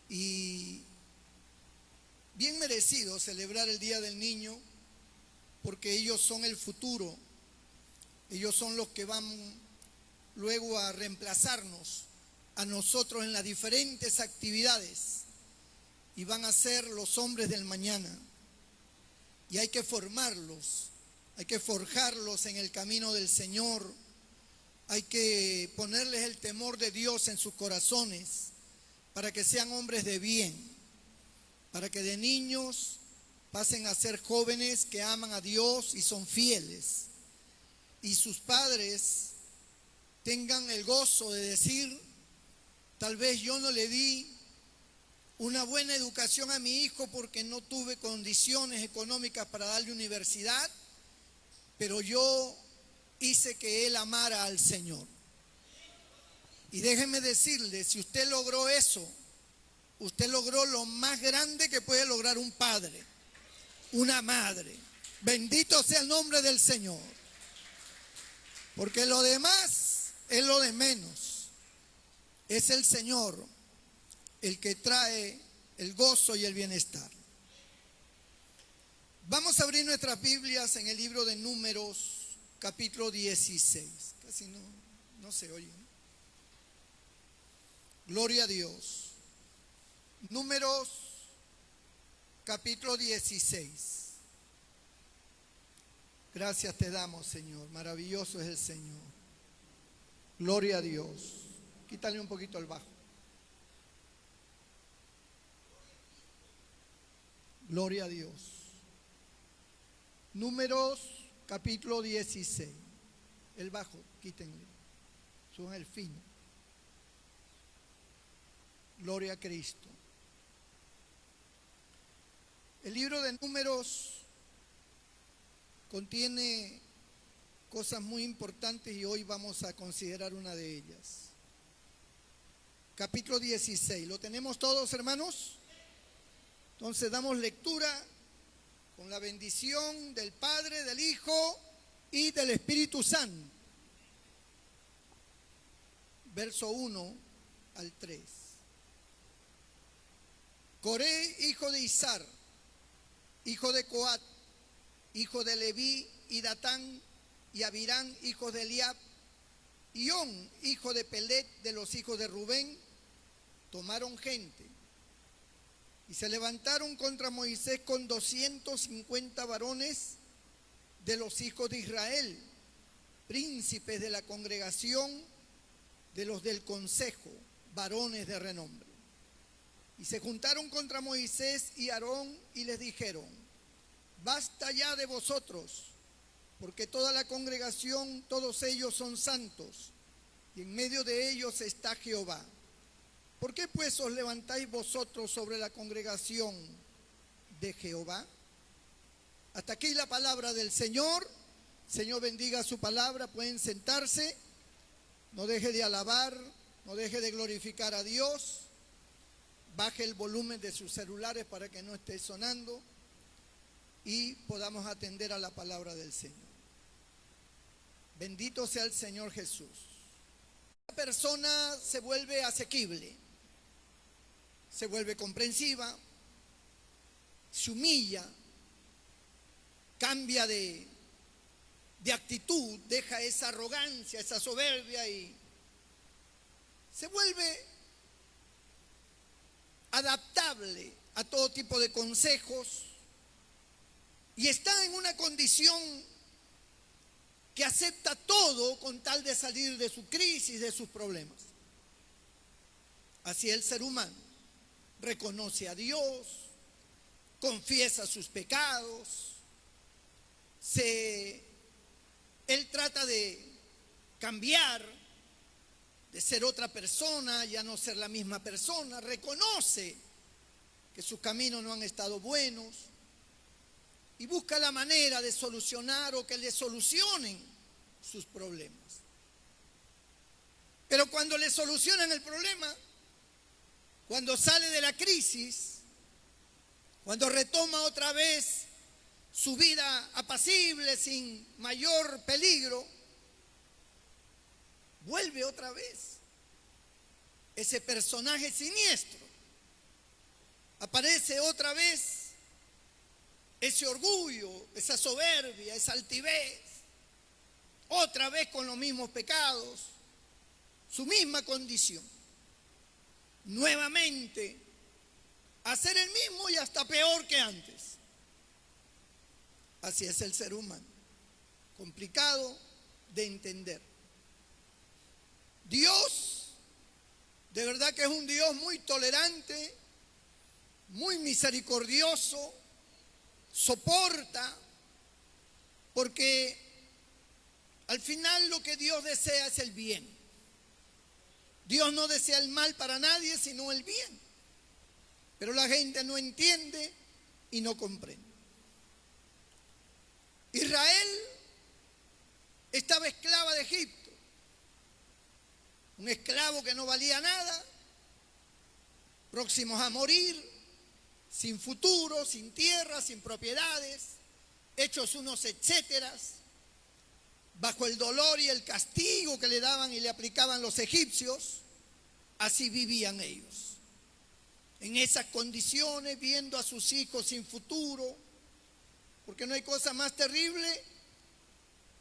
Y bien merecido celebrar el Día del Niño, porque ellos son el futuro. Ellos son los que van luego a reemplazarnos a nosotros en las diferentes actividades y van a ser los hombres del mañana. Y hay que formarlos, hay que forjarlos en el camino del Señor, hay que ponerles el temor de Dios en sus corazones para que sean hombres de bien, para que de niños pasen a ser jóvenes que aman a Dios y son fieles. Y sus padres tengan el gozo de decir: tal vez yo no le di una buena educación a mi hijo porque no tuve condiciones económicas para darle universidad, pero yo hice que él amara al Señor. Y déjeme decirle, si usted logró eso, usted logró lo más grande que puede lograr un padre, una madre. Bendito sea el nombre del Señor. Porque lo demás es lo de menos. Es el Señor el que trae el gozo y el bienestar. Vamos a abrir nuestras Biblias en el libro de Números, capítulo 16. Casi no se oye, ¿no? Gloria a Dios. Números, capítulo 16. Gracias te damos, Señor. Maravilloso es el Señor. Gloria a Dios. Quítale un poquito el bajo. Gloria a Dios. Números, capítulo 16. El bajo, quítenle. Suban el fino. Gloria a Cristo. El libro de Números contiene cosas muy importantes y hoy vamos a considerar una de ellas. Capítulo 16. ¿Lo tenemos todos, hermanos? Entonces damos lectura con la bendición del Padre, del Hijo y del Espíritu Santo. Verso 1 al 3. Coré, hijo de Izar, hijo de Coat, hijo de Leví, y Datán y Abirán, hijos de Eliab, y On, hijo de Pelet, de los hijos de Rubén, tomaron gente y se levantaron contra Moisés con 250 varones de los hijos de Israel, príncipes de la congregación, de los del consejo, varones de renombre. Y se juntaron contra Moisés y Aarón y les dijeron: basta ya de vosotros, porque toda la congregación, todos ellos son santos, y en medio de ellos está Jehová. ¿Por qué pues os levantáis vosotros sobre la congregación de Jehová? Hasta aquí la palabra del Señor. Señor bendiga su palabra. Pueden sentarse. No deje de alabar, no deje de glorificar a Dios. Baje el volumen de sus celulares para que no esté sonando y podamos atender a la palabra del Señor. Bendito sea el Señor Jesús. La persona se vuelve asequible, se vuelve comprensiva, se humilla, cambia de actitud, deja esa arrogancia, esa soberbia y se vuelve adaptable a todo tipo de consejos y está en una condición que acepta todo con tal de salir de su crisis, de sus problemas. Así el ser humano reconoce a Dios, confiesa sus pecados, él trata de cambiar, de ser otra persona, ya no ser la misma persona, reconoce que sus caminos no han estado buenos y busca la manera de solucionar o que le solucionen sus problemas. Pero cuando le solucionan el problema, cuando sale de la crisis, cuando retoma otra vez su vida apacible, sin mayor peligro, vuelve otra vez ese personaje siniestro aparece otra vez ese orgullo, esa soberbia, esa altivez, otra vez con los mismos pecados, su misma condición. Nuevamente, hacer el mismo y hasta peor que antes. Así es el ser humano, complicado de entender. Dios, de verdad que es un Dios muy tolerante, muy misericordioso, soporta, porque al final lo que Dios desea es el bien. Dios no desea el mal para nadie, sino el bien. Pero la gente no entiende y no comprende. Israel estaba esclava de Egipto, un esclavo que no valía nada, próximos a morir, sin futuro, sin tierra, sin propiedades, hechos unos etcéteras, bajo el dolor y el castigo que le daban y le aplicaban los egipcios. Así vivían ellos, en esas condiciones, viendo a sus hijos sin futuro, porque no hay cosa más terrible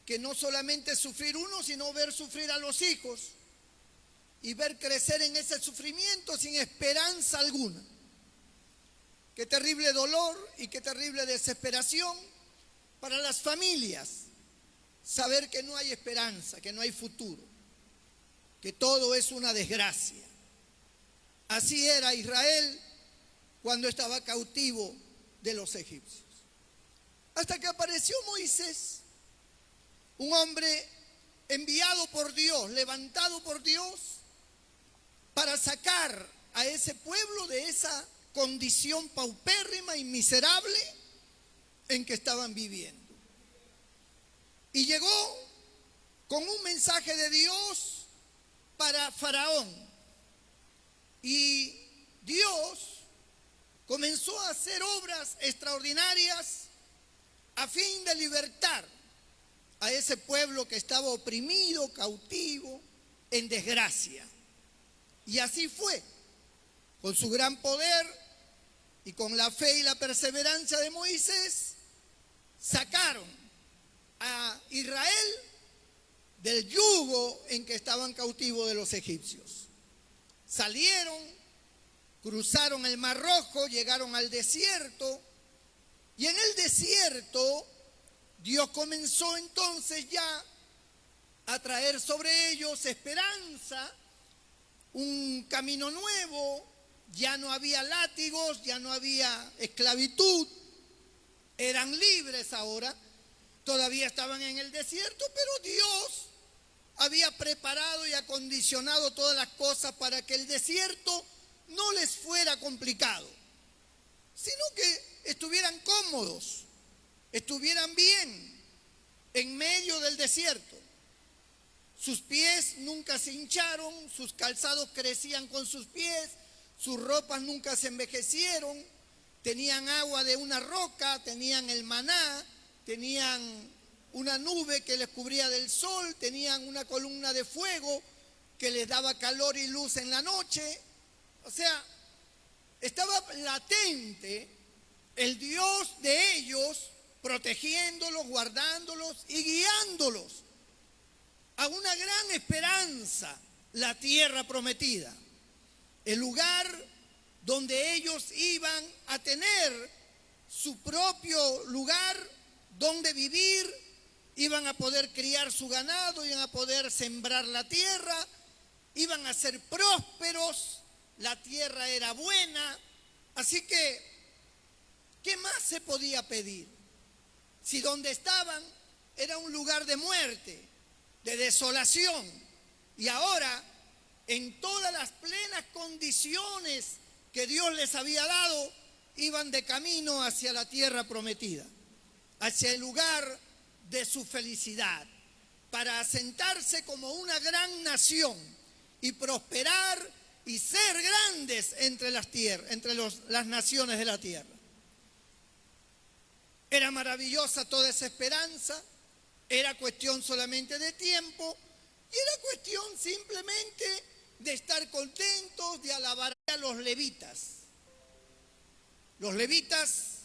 que no solamente sufrir uno, sino ver sufrir a los hijos y ver crecer en ese sufrimiento sin esperanza alguna. Qué terrible dolor y qué terrible desesperación para las familias, saber que no hay esperanza, que no hay futuro, que todo es una desgracia. Así era Israel cuando estaba cautivo de los egipcios. Hasta que apareció Moisés, un hombre enviado por Dios, levantado por Dios, para sacar a ese pueblo de esa condición paupérrima y miserable en que estaban viviendo. Y llegó con un mensaje de Dios para Faraón. Y Dios comenzó a hacer obras extraordinarias a fin de libertar a ese pueblo que estaba oprimido, cautivo, en desgracia. Y así fue, con su gran poder y con la fe y la perseverancia de Moisés, sacaron a Israel del yugo en que estaban cautivos de los egipcios. Salieron, cruzaron el Mar Rojo, llegaron al desierto, y en el desierto Dios comenzó entonces ya a traer sobre ellos esperanza, un camino nuevo. Ya no había látigos, ya no había esclavitud, eran libres ahora. Todavía estaban en el desierto, pero Dios había preparado y acondicionado todas las cosas para que el desierto no les fuera complicado, sino que estuvieran cómodos, estuvieran bien en medio del desierto. Sus pies nunca se hincharon, sus calzados crecían con sus pies, sus ropas nunca se envejecieron, tenían agua de una roca, tenían el maná, tenían una nube que les cubría del sol, tenían una columna de fuego que les daba calor y luz en la noche. O sea, estaba latente el Dios de ellos, protegiéndolos, guardándolos y guiándolos a una gran esperanza, la tierra prometida, el lugar donde ellos iban a tener su propio lugar donde vivir, iban a poder criar su ganado, iban a poder sembrar la tierra, iban a ser prósperos, la tierra era buena. Así que, ¿qué más se podía pedir? Si donde estaban era un lugar de muerte, de desolación, y ahora en todas las plenas condiciones que Dios les había dado, iban de camino hacia la tierra prometida, hacia el lugar de su felicidad, para asentarse como una gran nación y prosperar y ser grandes entre las tierras, entre las naciones de la tierra. Era maravillosa toda esa esperanza, era cuestión solamente de tiempo y era cuestión simplemente de estar contentos, de alabar a los levitas. Los levitas,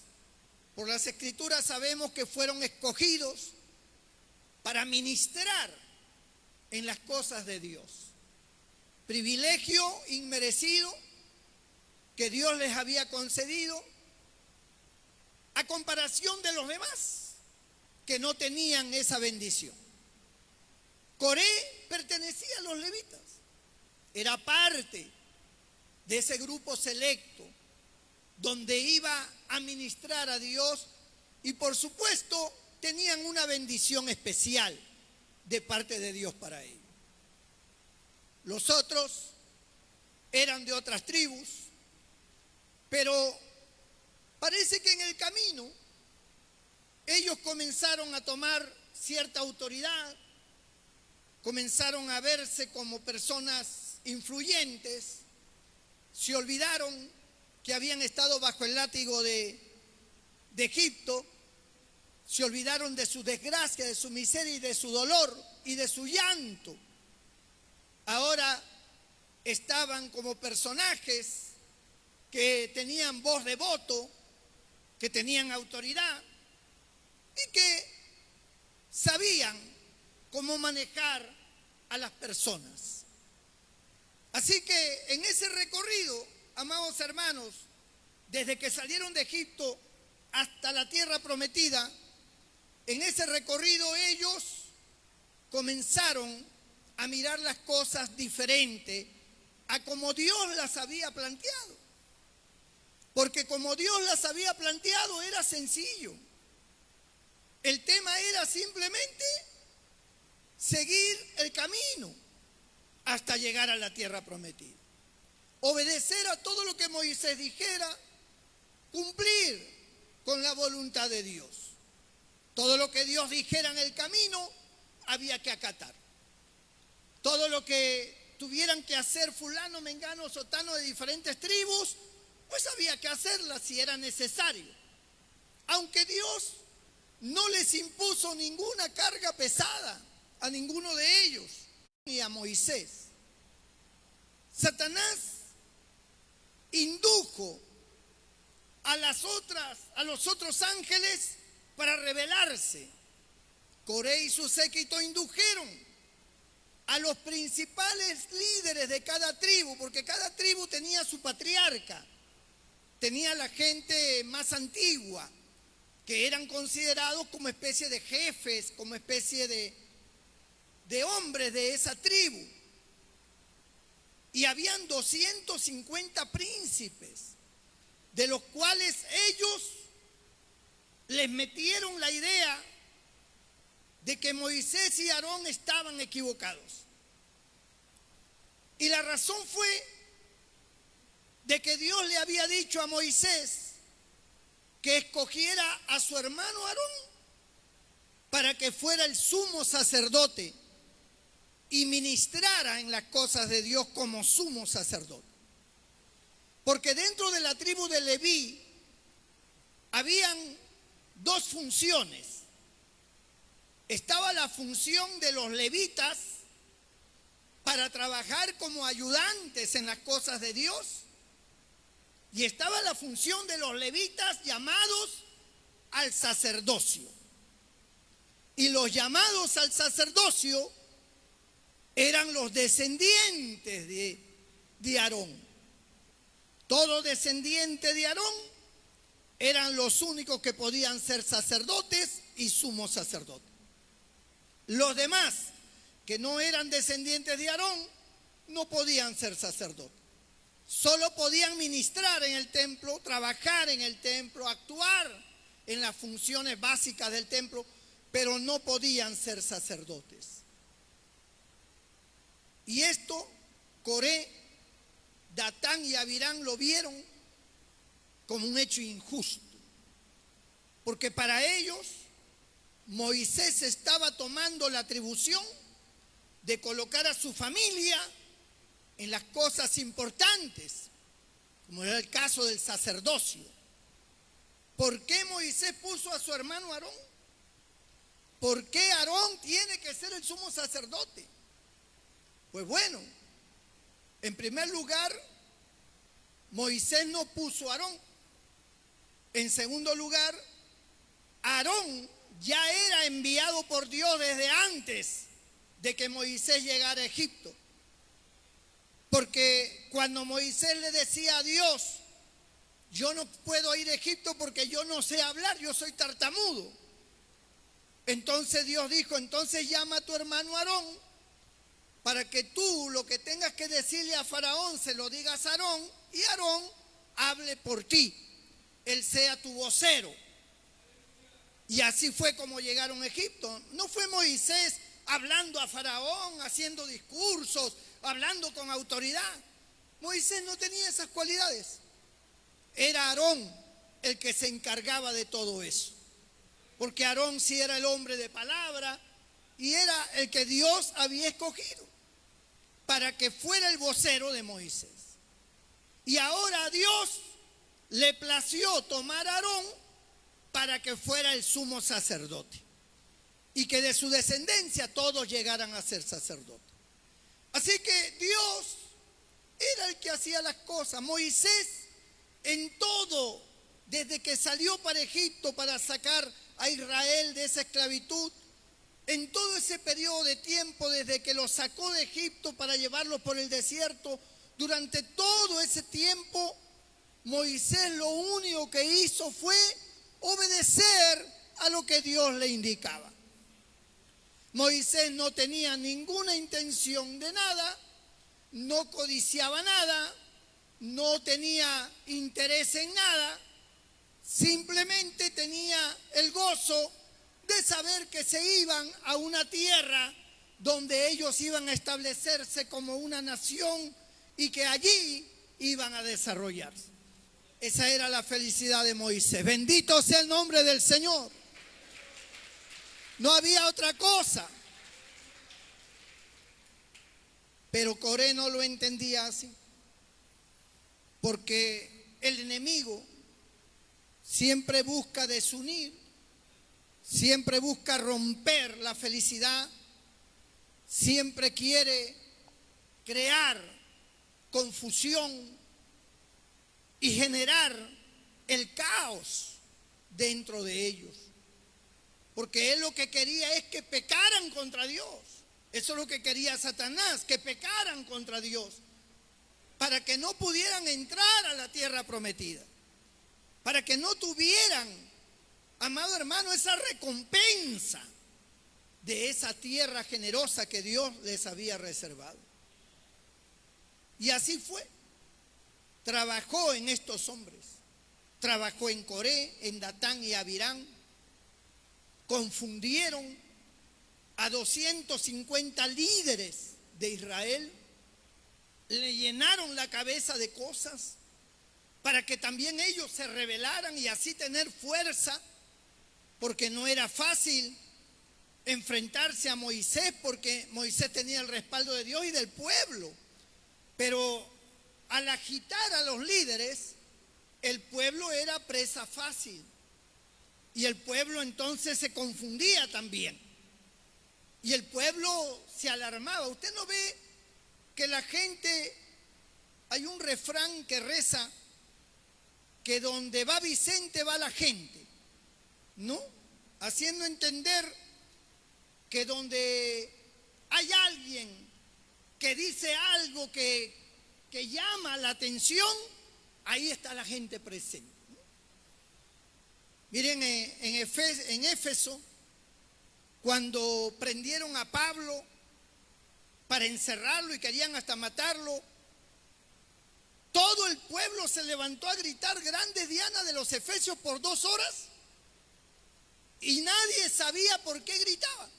por las escrituras sabemos que fueron escogidos para ministrar en las cosas de Dios. Privilegio inmerecido que Dios les había concedido a comparación de los demás que no tenían esa bendición. Coré pertenecía a los levitas, era parte de ese grupo selecto donde iba a ministrar a Dios y por supuesto tenían una bendición especial de parte de Dios para ellos. Los otros eran de otras tribus, pero parece que en el camino ellos comenzaron a tomar cierta autoridad, comenzaron a verse como personas influyentes, se olvidaron que habían estado bajo el látigo de Egipto, se olvidaron de su desgracia, de su miseria y de su dolor y de su llanto. Ahora estaban como personajes que tenían voz de voto, que tenían autoridad y que sabían cómo manejar a las personas. Así que en ese recorrido, amados hermanos, desde que salieron de Egipto hasta la tierra prometida, en ese recorrido ellos comenzaron a mirar las cosas diferente a como Dios las había planteado. Porque como Dios las había planteado era sencillo. El tema era simplemente seguir el camino hasta llegar a la tierra prometida. Obedecer a todo lo que Moisés dijera, cumplir con la voluntad de Dios. Todo lo que Dios dijera en el camino había que acatar. Todo lo que tuvieran que hacer fulano, mengano, sotano de diferentes tribus, pues había que hacerla si era necesario. Aunque Dios no les impuso ninguna carga pesada a ninguno de ellos, ni a Moisés. Satanás indujo a los otros ángeles para rebelarse. Coré y su séquito indujeron a los principales líderes de cada tribu, porque cada tribu tenía su patriarca, tenía la gente más antigua, que eran considerados como especie de jefes, como especie de hombres de esa tribu. Y habían 250 príncipes, de los cuales ellos les metieron la idea de que Moisés y Aarón estaban equivocados. Y la razón fue de que Dios le había dicho a Moisés que escogiera a su hermano Aarón para que fuera el sumo sacerdote y ministrara en las cosas de Dios como sumo sacerdote. Porque dentro de la tribu de Leví habían dos funciones. Estaba la función de los levitas para trabajar como ayudantes en las cosas de Dios, y estaba la función de los levitas llamados al sacerdocio. Y los llamados al sacerdocio eran los descendientes de Aarón. Todo descendiente de Aarón eran los únicos que podían ser sacerdotes y sumos sacerdotes. Los demás, que no eran descendientes de Aarón, no podían ser sacerdotes. Solo podían ministrar en el templo, trabajar en el templo, actuar en las funciones básicas del templo, pero no podían ser sacerdotes. Y esto, Coré, Datán y Abirán lo vieron como un hecho injusto, porque para ellos Moisés estaba tomando la atribución de colocar a su familia en las cosas importantes, como era el caso del sacerdocio. ¿Por qué Moisés puso a su hermano Aarón? ¿Por qué Aarón tiene que ser el sumo sacerdote? Pues bueno, en primer lugar, Moisés no puso a Aarón, En segundo lugar, Aarón ya era enviado por Dios desde antes de que Moisés llegara a Egipto. Porque cuando Moisés le decía a Dios, yo no puedo ir a Egipto porque yo no sé hablar, yo soy tartamudo. Entonces Dios dijo, entonces llama a tu hermano Aarón para que tú lo que tengas que decirle a Faraón se lo digas a Aarón y Aarón hable por ti, él sea tu vocero. Y así fue como llegaron a Egipto. No fue Moisés hablando a Faraón, haciendo discursos, hablando con autoridad. Moisés no tenía esas cualidades. Era Aarón el que se encargaba de todo eso. Porque Aarón sí era el hombre de palabra y era el que Dios había escogido para que fuera el vocero de Moisés. Y ahora a Dios le plació tomar a Aarón para que fuera el sumo sacerdote y que de su descendencia todos llegaran a ser sacerdotes. Así que Dios era el que hacía las cosas. Moisés en todo, desde que salió para Egipto para sacar a Israel de esa esclavitud, en todo ese periodo de tiempo, desde que los sacó de Egipto para llevarlos por el desierto, durante todo ese tiempo, Moisés lo único que hizo fue obedecer a lo que Dios le indicaba. Moisés no tenía ninguna intención de nada, no codiciaba nada, no tenía interés en nada, simplemente tenía el gozo de saber que se iban a una tierra donde ellos iban a establecerse como una nación y que allí iban a desarrollarse. Esa era la felicidad de Moisés. Bendito sea el nombre del Señor. No había otra cosa. Pero Coré no lo entendía así. Porque el enemigo siempre busca desunir, siempre busca romper la felicidad, siempre quiere crear confusión y generar el caos dentro de ellos. Porque él lo que quería es que pecaran contra Dios. Eso es lo que quería Satanás, que pecaran contra Dios, para que no pudieran entrar a la tierra prometida, para que no tuvieran, amado hermano, esa recompensa de esa tierra generosa que Dios les había reservado. Y así fue. Trabajó en estos hombres, trabajó en Coré, en Datán y Abirán. Confundieron a 250 líderes de Israel, le llenaron la cabeza de cosas para que también ellos se rebelaran y así tener fuerza, porque no era fácil enfrentarse a Moisés, porque Moisés tenía el respaldo de Dios y del pueblo. Pero al agitar a los líderes, el pueblo era presa fácil y el pueblo entonces se confundía también y el pueblo se alarmaba. Usted no ve que la gente, hay un refrán que reza que donde va Vicente va la gente, ¿no? Haciendo entender que donde hay alguien que dice algo que llama la atención, ahí está la gente presente. Miren, en Éfeso, cuando prendieron a Pablo para encerrarlo y querían hasta matarlo, todo el pueblo se levantó a gritar grande Diana de los Efesios por 2 horas y nadie sabía por qué gritaban.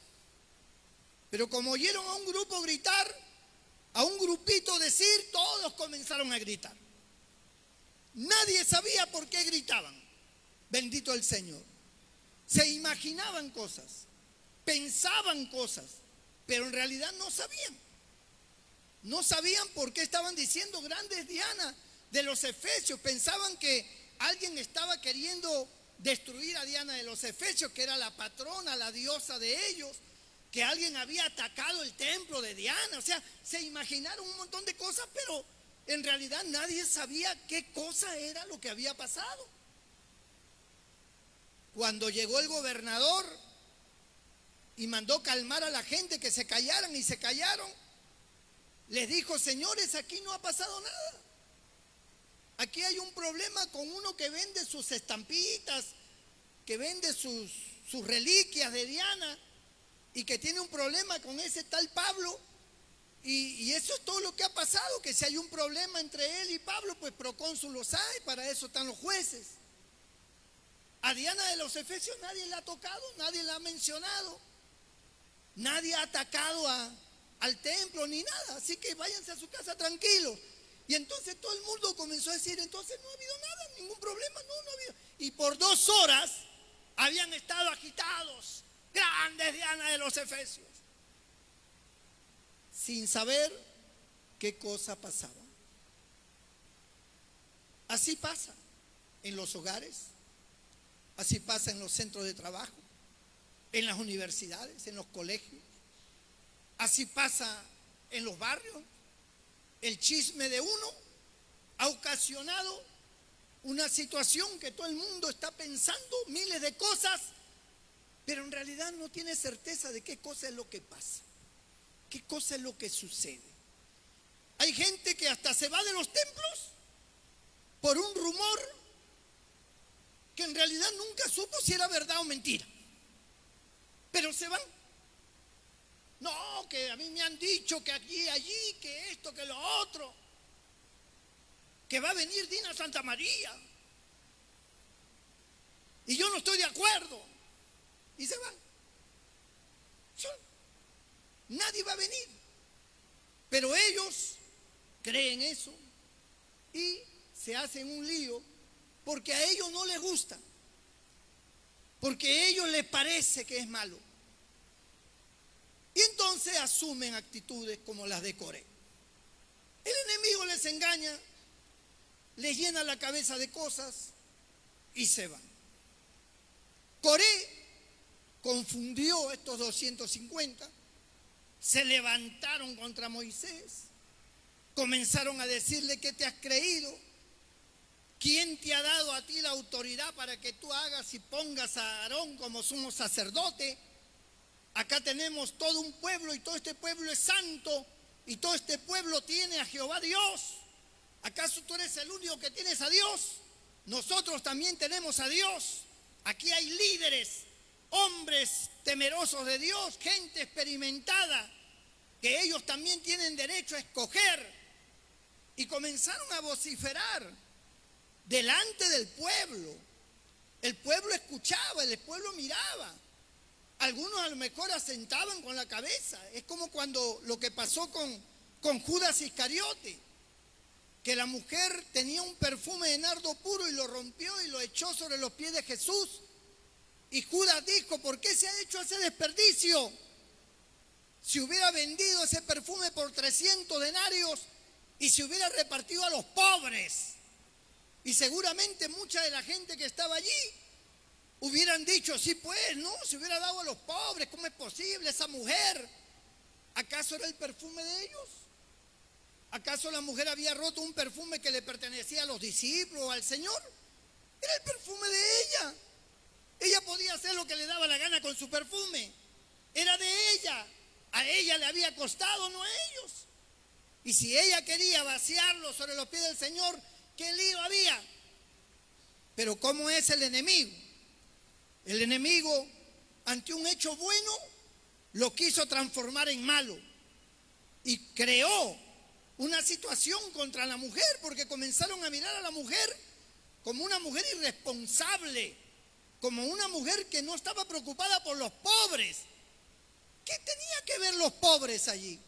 Pero como oyeron a un grupo gritar, a un grupito decir, todos comenzaron a gritar. Nadie sabía por qué gritaban. Bendito el Señor. Se imaginaban cosas, pensaban cosas, pero en realidad no sabían. No sabían por qué estaban diciendo grandes Diana de los Efesios. Pensaban que alguien estaba queriendo destruir a Diana de los Efesios, que era la patrona, la diosa de ellos, que alguien había atacado el templo de Diana. O sea, se imaginaron un montón de cosas, pero en realidad nadie sabía qué cosa era lo que había pasado. Cuando llegó el gobernador y mandó calmar a la gente que se callaran, y se callaron, les dijo: señores, aquí no ha pasado nada. Aquí hay un problema con uno que vende sus estampitas, que vende sus reliquias de Diana, y que tiene un problema con ese tal Pablo. Y eso es todo lo que ha pasado, que si hay un problema entre él y Pablo, pues procónsul los hay, para eso están los jueces. A Diana de los Efesios nadie la ha tocado, nadie la ha mencionado, nadie ha atacado al templo ni nada, así que váyanse a su casa tranquilos. Y entonces todo el mundo comenzó a decir: entonces no ha habido nada, ningún problema, no ha habido. Y por 2 horas habían estado agitados, grandes Diana de los Efesios, sin saber qué cosa pasaba. Así pasa en los hogares, así pasa en los centros de trabajo, en las universidades, en los colegios, así pasa en los barrios. El chisme de uno ha ocasionado una situación que todo el mundo está pensando miles de cosas, pero en realidad no tiene certeza de qué cosa es lo que pasa, qué cosa es lo que sucede. Hay gente que hasta se va de los templos por un rumor que en realidad nunca supo si era verdad o mentira, pero se van. No, que a mí me han dicho que aquí, allí, que esto, que lo otro, que va a venir Dina Santa María, y yo no estoy de acuerdo, y se van. Nadie va a venir, pero ellos creen eso y se hacen un lío, porque a ellos no les gusta, porque a ellos les parece que es malo. Y entonces asumen actitudes como las de Coré. El enemigo les engaña, les llena la cabeza de cosas y se van. Coré confundió a estos 250, se levantaron contra Moisés, comenzaron a decirle: ¿qué te has creído? ¿Quién te ha dado a ti la autoridad para que tú hagas y pongas a Aarón como sumo sacerdote? Acá tenemos todo un pueblo y todo este pueblo es santo y todo este pueblo tiene a Jehová Dios. ¿Acaso tú eres el único que tienes a Dios? Nosotros también tenemos a Dios. Aquí hay líderes, hombres temerosos de Dios, gente experimentada, que ellos también tienen derecho a escoger. Y comenzaron a vociferar delante del pueblo. El pueblo escuchaba, el pueblo miraba. Algunos a lo mejor asentaban con la cabeza. Es como cuando lo que pasó con Judas Iscariote, que la mujer tenía un perfume de nardo puro y lo rompió y lo echó sobre los pies de Jesús. Y Judas dijo: ¿por qué se ha hecho ese desperdicio? Si hubiera vendido ese perfume por 300 denarios y se hubiera repartido a los pobres. Y seguramente mucha de la gente que estaba allí hubieran dicho: sí, pues, no, se hubiera dado a los pobres. ¿Cómo es posible? Esa mujer, ¿acaso era el perfume de ellos? ¿Acaso la mujer había roto un perfume que le pertenecía a los discípulos o al Señor? Era el perfume de ella. Ella podía hacer lo que le daba la gana con su perfume. Era de ella. A ella le había costado, no a ellos. Y si ella quería vaciarlo sobre los pies del Señor, ¿qué lío había? Pero ¿cómo es el enemigo? El enemigo, ante un hecho bueno, lo quiso transformar en malo. Y creó una situación contra la mujer, porque comenzaron a mirar a la mujer como una mujer irresponsable, como una mujer que no estaba preocupada por los pobres. ¿Qué tenía que ver los pobres allí?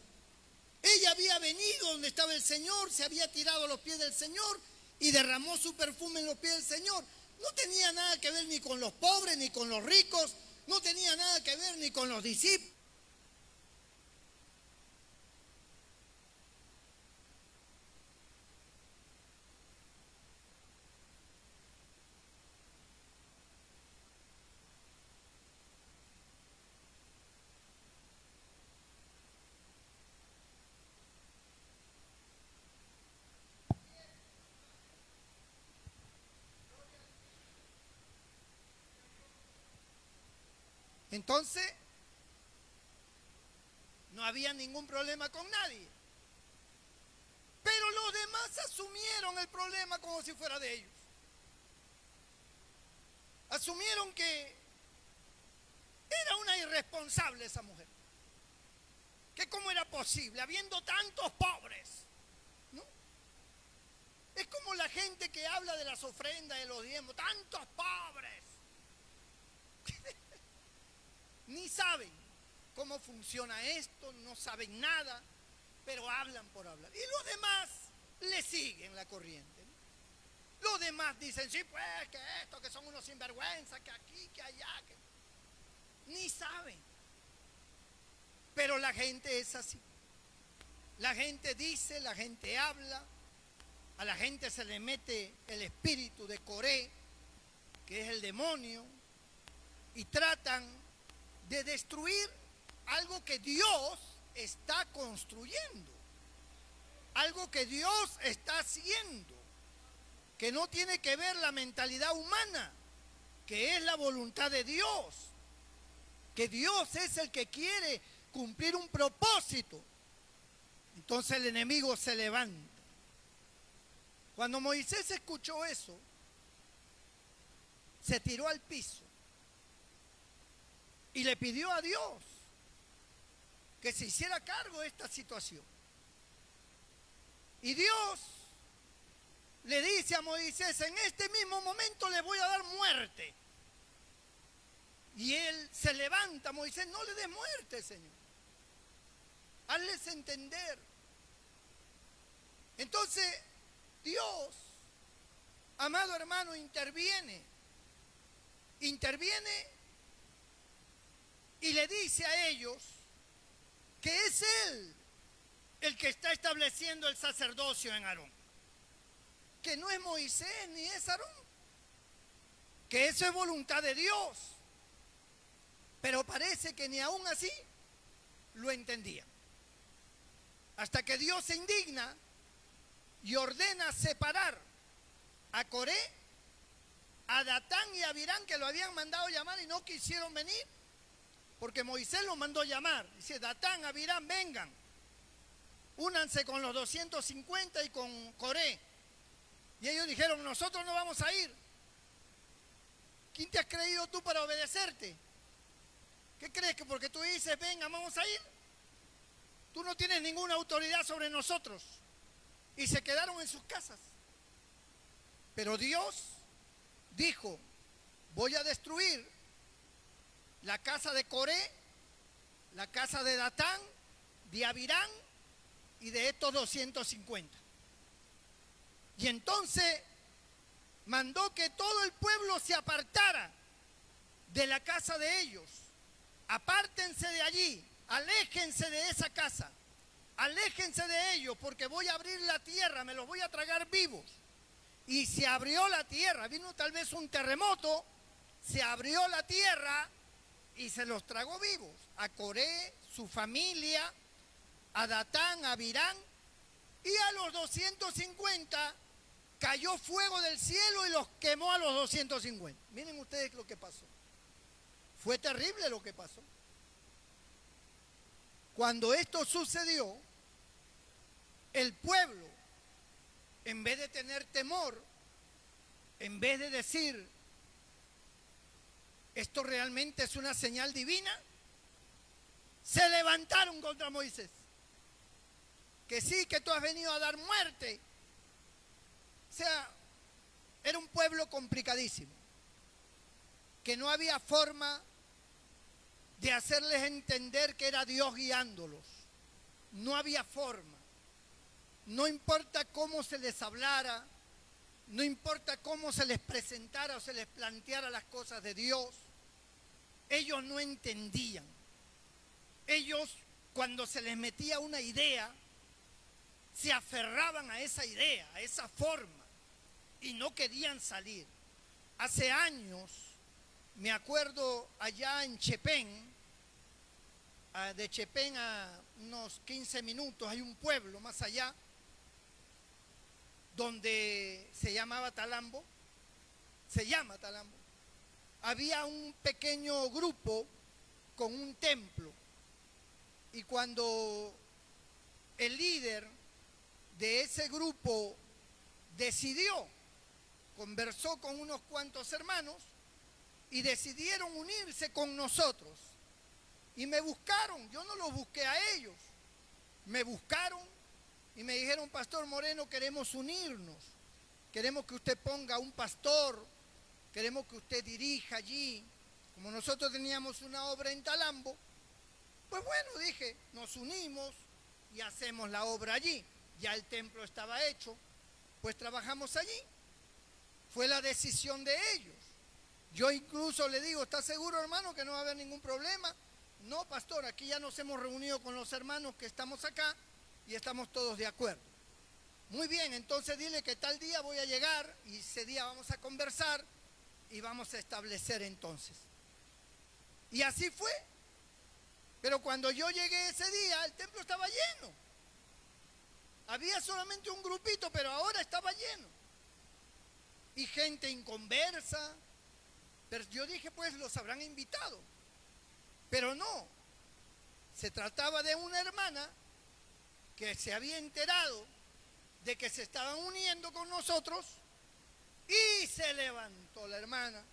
Ella había venido donde estaba el Señor, se había tirado a los pies del Señor y derramó su perfume en los pies del Señor. No tenía nada que ver ni con los pobres ni con los ricos, no tenía nada que ver ni con los discípulos. Entonces, no había ningún problema con nadie. Pero los demás asumieron el problema como si fuera de ellos. Asumieron que era una irresponsable esa mujer. Que cómo era posible, habiendo tantos pobres, ¿no? Es como la gente que habla de las ofrendas, de los diezmos, tantos pobres. Ni saben cómo funciona esto, no saben nada, pero hablan por hablar. Y los demás le siguen la corriente, ¿no? Los demás dicen, sí, pues, que esto, que son unos sinvergüenzas, que aquí, que allá, que... Ni saben. Pero la gente es así. La gente dice, la gente habla, a la gente se le mete el espíritu de Coré, que es el demonio, y tratan de destruir algo que Dios está construyendo, algo que Dios está haciendo, que no tiene que ver la mentalidad humana, que es la voluntad de Dios, que Dios es el que quiere cumplir un propósito. Entonces el enemigo se levanta. Cuando Moisés escuchó eso, se tiró al piso y le pidió a Dios que se hiciera cargo de esta situación. Y Dios le dice a Moisés, en este mismo momento le voy a dar muerte. Y él se levanta, Moisés, no le des muerte, Señor. Hazles entender. Entonces, Dios, amado hermano, interviene y le dice a ellos que es Él el que está estableciendo el sacerdocio en Aarón, que no es Moisés ni es Aarón, que eso es voluntad de Dios. Pero parece que ni aún así lo entendían. Hasta que Dios se indigna y ordena separar a Coré, a Datán y a Abirán, que lo habían mandado llamar y no quisieron venir, porque Moisés los mandó llamar. Dice, Datán, Abirán, vengan, únanse con los 250 y con Coré. Y ellos dijeron, nosotros no vamos a ir. ¿Quién te has creído tú para obedecerte? ¿Qué crees? ¿Que porque tú dices, venga, vamos a ir? Tú no tienes ninguna autoridad sobre nosotros. Y se quedaron en sus casas. Pero Dios dijo, voy a destruir la casa de Coré, la casa de Datán, de Abirán y de estos 250. Y entonces mandó que todo el pueblo se apartara de la casa de ellos. Apártense de allí, aléjense de esa casa, aléjense de ellos, porque voy a abrir la tierra, me los voy a tragar vivos. Y se abrió la tierra, vino tal vez un terremoto, se abrió la tierra y se los tragó vivos. A Coré, su familia, a Datán, a Abirán, y a los 250 cayó fuego del cielo y los quemó a los 250. Miren ustedes lo que pasó. Fue terrible lo que pasó. Cuando esto sucedió, el pueblo, en vez de tener temor, en vez de decir, esto realmente es una señal divina, se levantaron contra Moisés. Que sí, que tú has venido a dar muerte. O sea, era un pueblo complicadísimo, que no había forma de hacerles entender que era Dios guiándolos. No había forma. No importa cómo se les hablara, no importa cómo se les presentara o se les planteara las cosas de Dios, ellos no entendían. Ellos, cuando se les metía una idea, se aferraban a esa idea, a esa forma, y no querían salir. Hace años, me acuerdo allá en Chepén, de Chepén a unos 15 minutos, hay un pueblo más allá, donde se llama Talambo. Había un pequeño grupo con un templo. Y cuando el líder de ese grupo decidió, conversó con unos cuantos hermanos y decidieron unirse con nosotros. Y me buscaron, yo no los busqué a ellos, me buscaron y me dijeron: Pastor Moreno, queremos unirnos, queremos que usted ponga un pastor, queremos que usted dirija allí. Como nosotros teníamos una obra en Talambo, pues bueno, dije, nos unimos y hacemos la obra allí. Ya el templo estaba hecho, pues trabajamos allí. Fue la decisión de ellos. Yo incluso le digo: ¿está seguro, hermano, que no va a haber ningún problema? No, pastor, aquí ya nos hemos reunido con los hermanos que estamos acá y estamos todos de acuerdo. Muy bien, entonces dile que tal día voy a llegar y ese día vamos a conversar y vamos a establecer entonces. Y así fue. Pero cuando yo llegué ese día, el templo estaba lleno. Había solamente un grupito, pero ahora estaba lleno. Y gente inconversa. Pero yo dije, pues los habrán invitado. Pero no. Se trataba de una hermana que se había enterado de que se estaban uniendo con nosotros y se levantó la hermana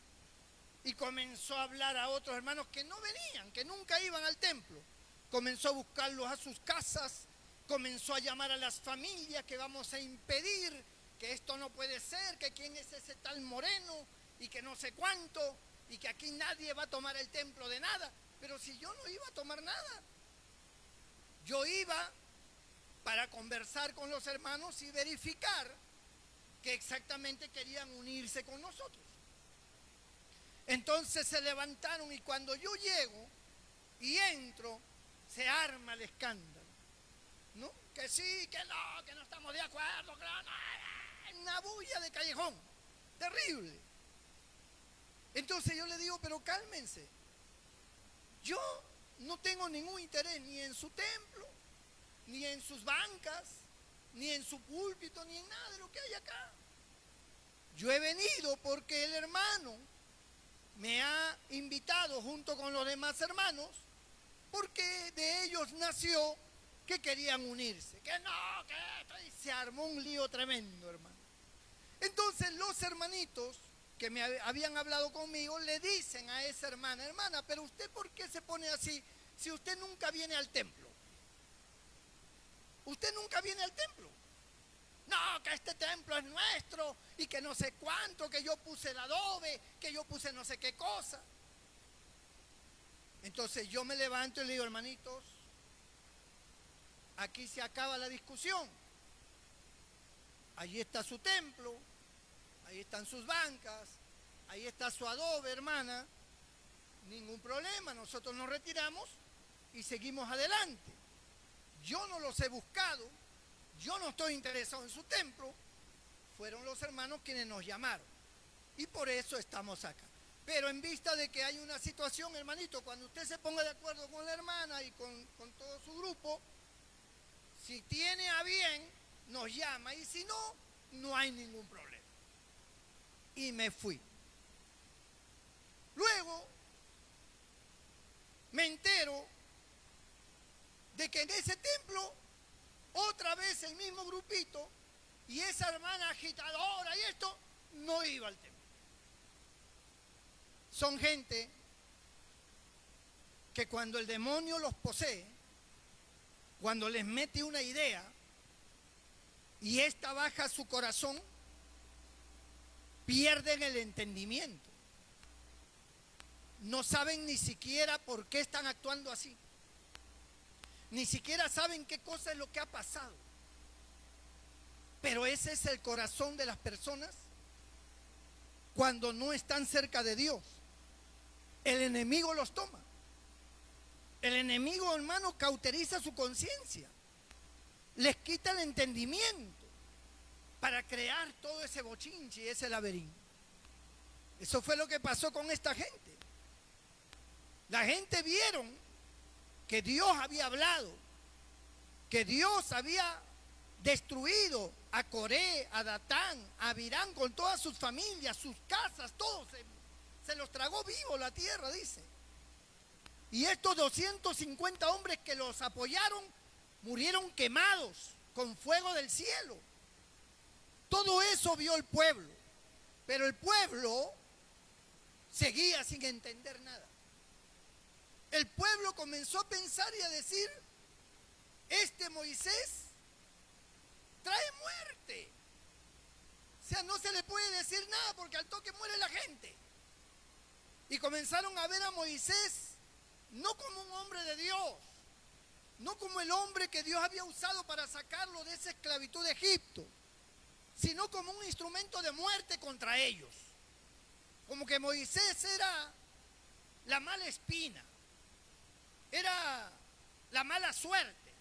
y comenzó a hablar a otros hermanos que no venían, que nunca iban al templo. Comenzó a buscarlos a sus casas, comenzó a llamar a las familias que vamos a impedir, que esto no puede ser, que quién es ese tal Moreno y que no sé cuánto, y que aquí nadie va a tomar el templo de nada. Pero si yo no iba a tomar nada, yo iba para conversar con los hermanos y verificar que exactamente querían unirse con nosotros. Entonces se levantaron y cuando yo llego y entro, se arma el escándalo, ¿no? Que sí, que no estamos de acuerdo, que no, una bulla de callejón, terrible. Entonces yo le digo: pero cálmense, yo no tengo ningún interés ni en su templo, ni en sus bancas, ni en su púlpito, ni en nada de lo que hay acá. Yo he venido porque el hermano me ha invitado junto con los demás hermanos, porque de ellos nació que querían unirse. Que no, que esto, y se armó un lío tremendo, hermano. Entonces los hermanitos que me habían hablado conmigo le dicen a esa hermana: hermana, pero usted ¿por qué se pone así si usted nunca viene al templo? Usted nunca viene al templo. No, que este templo es nuestro y que no sé cuánto, que yo puse el adobe, que yo puse no sé qué cosa. Entonces yo me levanto y le digo: hermanitos, aquí se acaba la discusión. Allí está su templo, ahí están sus bancas, ahí está su adobe, hermana. Ningún problema, nosotros nos retiramos y seguimos adelante. Yo no los he buscado, yo no estoy interesado en su templo. Fueron los hermanos quienes nos llamaron y por eso estamos acá. Pero en vista de que hay una situación, hermanito, cuando usted se ponga de acuerdo con la hermana y con todo su grupo, si tiene a bien, nos llama, y si no, no hay ningún problema. Y me fui. Luego me entero de que en ese templo otra vez el mismo grupito y esa hermana agitadora y esto no iba al templo. Son gente que cuando el demonio los posee, cuando les mete una idea y esta baja a su corazón, pierden el entendimiento. No saben ni siquiera por qué están actuando así. Ni siquiera saben qué cosa es lo que ha pasado. Pero ese es el corazón de las personas cuando no están cerca de Dios. El enemigo los toma. El enemigo, hermano, cauteriza su conciencia. Les quita el entendimiento para crear todo ese bochinche y ese laberinto. Eso fue lo que pasó con esta gente. La gente vieron que Dios había hablado, que Dios había destruido a Coré, a Datán, a Abirán con todas sus familias, sus casas, todos se los tragó vivo la tierra, dice. Y estos 250 hombres que los apoyaron murieron quemados con fuego del cielo. Todo eso vio el pueblo, pero el pueblo seguía sin entender nada. El pueblo comenzó a pensar y a decir, este Moisés trae muerte. O sea, no se le puede decir nada porque al toque muere la gente. Y comenzaron a ver a Moisés no como un hombre de Dios, no como el hombre que Dios había usado para sacarlo de esa esclavitud de Egipto, sino como un instrumento de muerte contra ellos. Como que Moisés era la mala espina, era la mala suerte,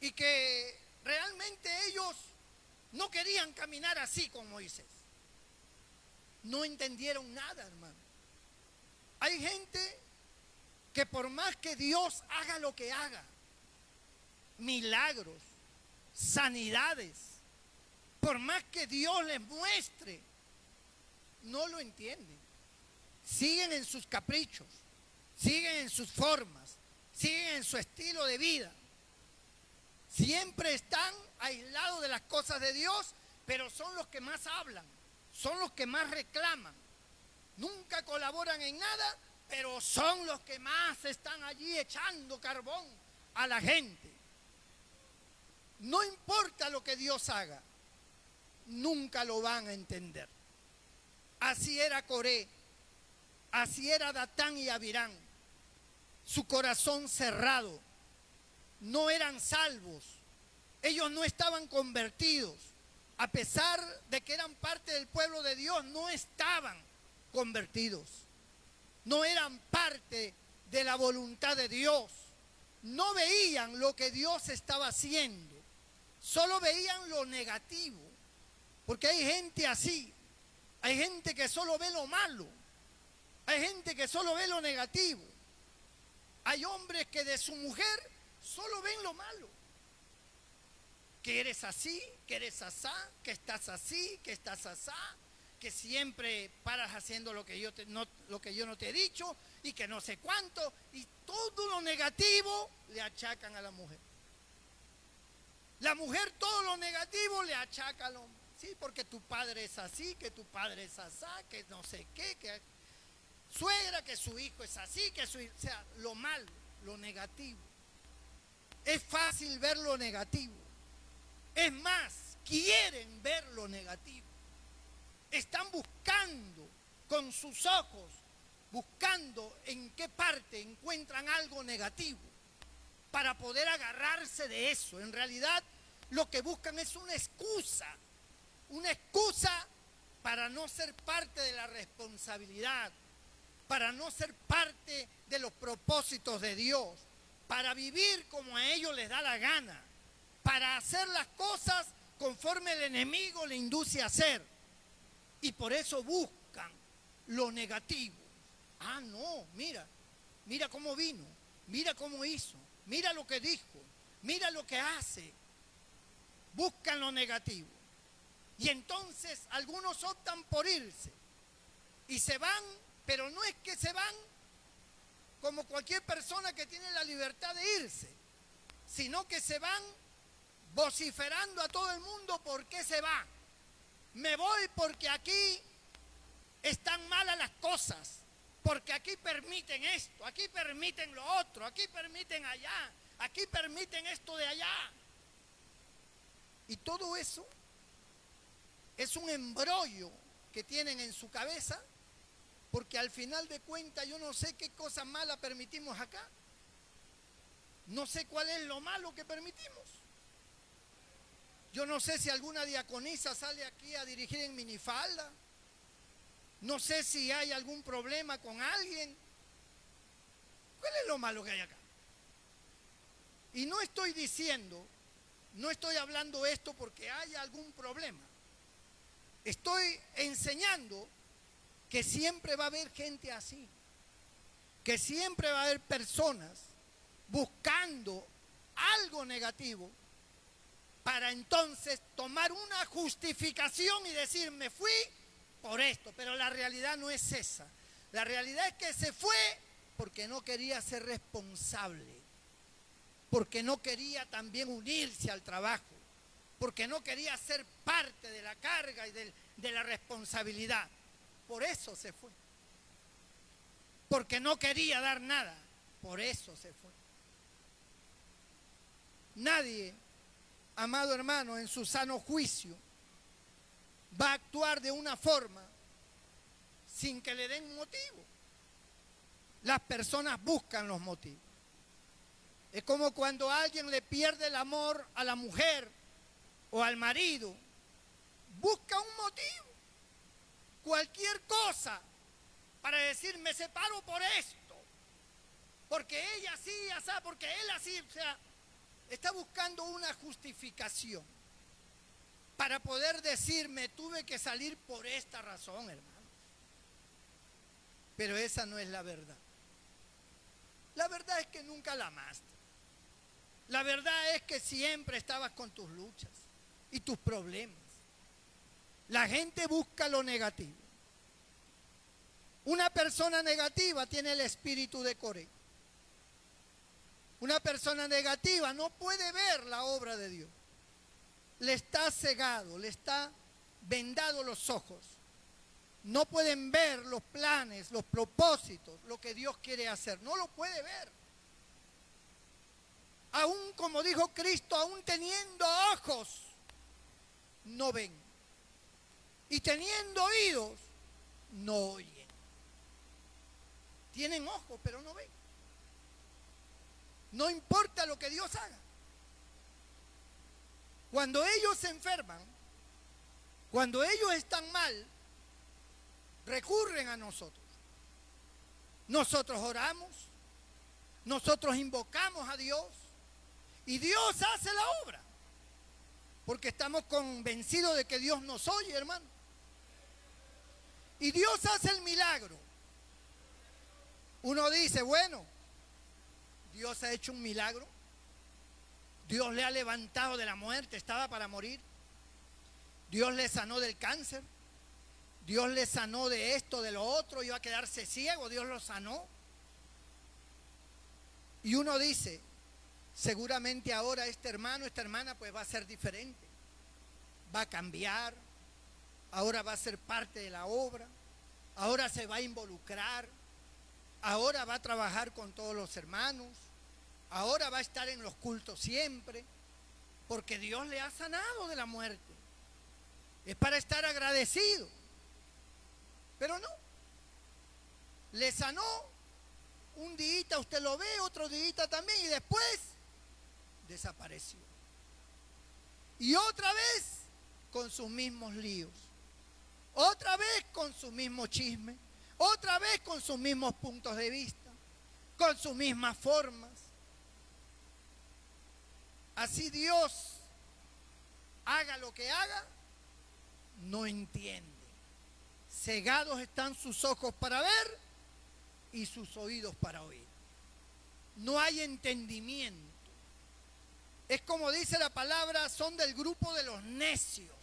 y que realmente ellos no querían caminar así con Moisés. No entendieron nada, hermano. Hay gente que por más que Dios haga lo que haga, milagros, sanidades, por más que Dios les muestre, no lo entienden. Siguen en sus caprichos, siguen en sus formas, siguen en su estilo de vida. Siempre están aislados de las cosas de Dios, pero son los que más hablan, son los que más reclaman. Nunca colaboran en nada, pero son los que más están allí echando carbón a la gente. No importa lo que Dios haga, nunca lo van a entender. Así era Coré, así era Datán y Abirán. Su corazón cerrado, no eran salvos, ellos no estaban convertidos. A pesar de que eran parte del pueblo de Dios, no estaban convertidos. No eran parte de la voluntad de Dios. No veían lo que Dios estaba haciendo. Solo veían lo negativo. Porque hay gente así. Hay gente que solo ve lo malo. Hay gente que solo ve lo negativo. Hay hombres que de su mujer solo ven lo malo. Que eres así, que eres asá, que estás así, que estás asá, que siempre paras haciendo lo que yo no te he dicho y que no sé cuánto, y todo lo negativo le achacan a la mujer. La mujer todo lo negativo le achaca al hombre. Sí, porque tu padre es así, que tu padre es asá, que no sé qué, que suegra, que su hijo es así, que su hijo, o sea, lo malo, lo negativo. Es fácil ver lo negativo. Es más, quieren ver lo negativo. Están buscando con sus ojos, buscando en qué parte encuentran algo negativo para poder agarrarse de eso. En realidad, lo que buscan es una excusa para no ser parte de la responsabilidad, para no ser parte de los propósitos de Dios, para vivir como a ellos les da la gana, para hacer las cosas conforme el enemigo le induce a hacer. Y por eso buscan lo negativo. Ah, no, mira cómo vino, mira cómo hizo, mira lo que dijo, mira lo que hace. Buscan lo negativo. Y entonces algunos optan por irse. Y se van, pero no es que se van como cualquier persona que tiene la libertad de irse, sino que se van vociferando a todo el mundo por qué se va. Me voy porque aquí están malas las cosas, porque aquí permiten esto, aquí permiten lo otro, aquí permiten allá, aquí permiten esto de allá. Y todo eso es un embrollo que tienen en su cabeza, porque al final de cuentas yo no sé qué cosa mala permitimos acá. No sé cuál es lo malo que permitimos. Yo no sé si alguna diaconisa sale aquí a dirigir en minifalda. No sé si hay algún problema con alguien. ¿Cuál es lo malo que hay acá? Y no estoy hablando esto porque haya algún problema. Estoy enseñando que siempre va a haber gente así, que siempre va a haber personas buscando algo negativo para entonces tomar una justificación y decir, me fui por esto. Pero la realidad no es esa. La realidad es que se fue porque no quería ser responsable, porque no quería también unirse al trabajo, porque no quería ser parte de la carga y de la responsabilidad. Por eso se fue. Porque no quería dar nada, por eso se fue. Nadie, amado hermano, en su sano juicio, va a actuar de una forma sin que le den motivo. Las personas buscan los motivos. Es como cuando alguien le pierde el amor a la mujer o al marido, busca un motivo, cualquier cosa, para decir me separo por esto, porque ella así, así, porque él así, o sea, está buscando una justificación para poder decir me tuve que salir por esta razón, hermano. Pero esa no es la verdad. La verdad es que nunca la amaste. La verdad es que siempre estabas con tus luchas y tus problemas. La gente busca lo negativo. Una persona negativa tiene el espíritu de Coré. Una persona negativa no puede ver la obra de Dios. Le está cegado, le está vendado los ojos. No pueden ver los planes, los propósitos, lo que Dios quiere hacer. No lo puede ver. Aún como dijo Cristo, aún teniendo ojos, no ven. Y teniendo oídos, no oyen. Tienen ojos, pero no ven. No importa lo que Dios haga. Cuando ellos se enferman, cuando ellos están mal, recurren a nosotros. Nosotros oramos, nosotros invocamos a Dios y Dios hace la obra. Porque estamos convencidos de que Dios nos oye, hermano. Y Dios hace el milagro. Uno dice, bueno, Dios ha hecho un milagro. Dios le ha levantado de la muerte, estaba para morir. Dios le sanó del cáncer. Dios le sanó de esto, de lo otro, iba a quedarse ciego, Dios lo sanó. Y uno dice, seguramente ahora este hermano, esta hermana, pues va a ser diferente. Va a cambiar, ahora va a ser parte de la obra, ahora se va a involucrar, ahora va a trabajar con todos los hermanos, ahora va a estar en los cultos siempre, porque Dios le ha sanado de la muerte. Es para estar agradecido. Pero no, le sanó un día, usted lo ve, otro día también, y después desapareció. Y otra vez con sus mismos líos, otra vez con su mismo chisme, otra vez con sus mismos puntos de vista, con sus mismas formas. Así Dios haga lo que haga, no entiende. Cegados están sus ojos para ver y sus oídos para oír. No hay entendimiento. Es como dice la palabra, son del grupo de los necios.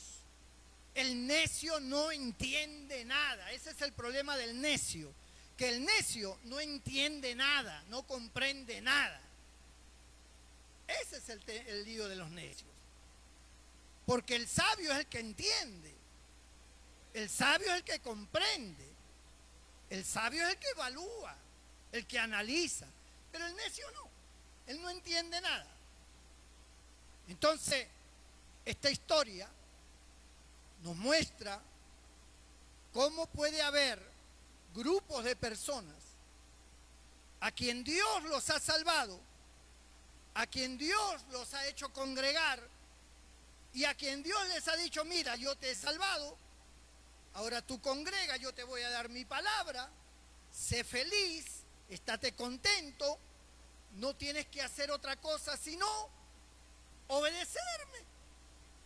El necio no entiende nada. Ese es el problema del necio. Que el necio no entiende nada, no comprende nada. Ese es el lío de los necios. Porque el sabio es el que entiende. El sabio es el que comprende. El sabio es el que evalúa, el que analiza. Pero el necio no. Él no entiende nada. Entonces, esta historia nos muestra cómo puede haber grupos de personas a quien Dios los ha salvado, a quien Dios los ha hecho congregar y a quien Dios les ha dicho, mira, yo te he salvado, ahora tú congrega, yo te voy a dar mi palabra, sé feliz, estate contento, no tienes que hacer otra cosa sino obedecerme,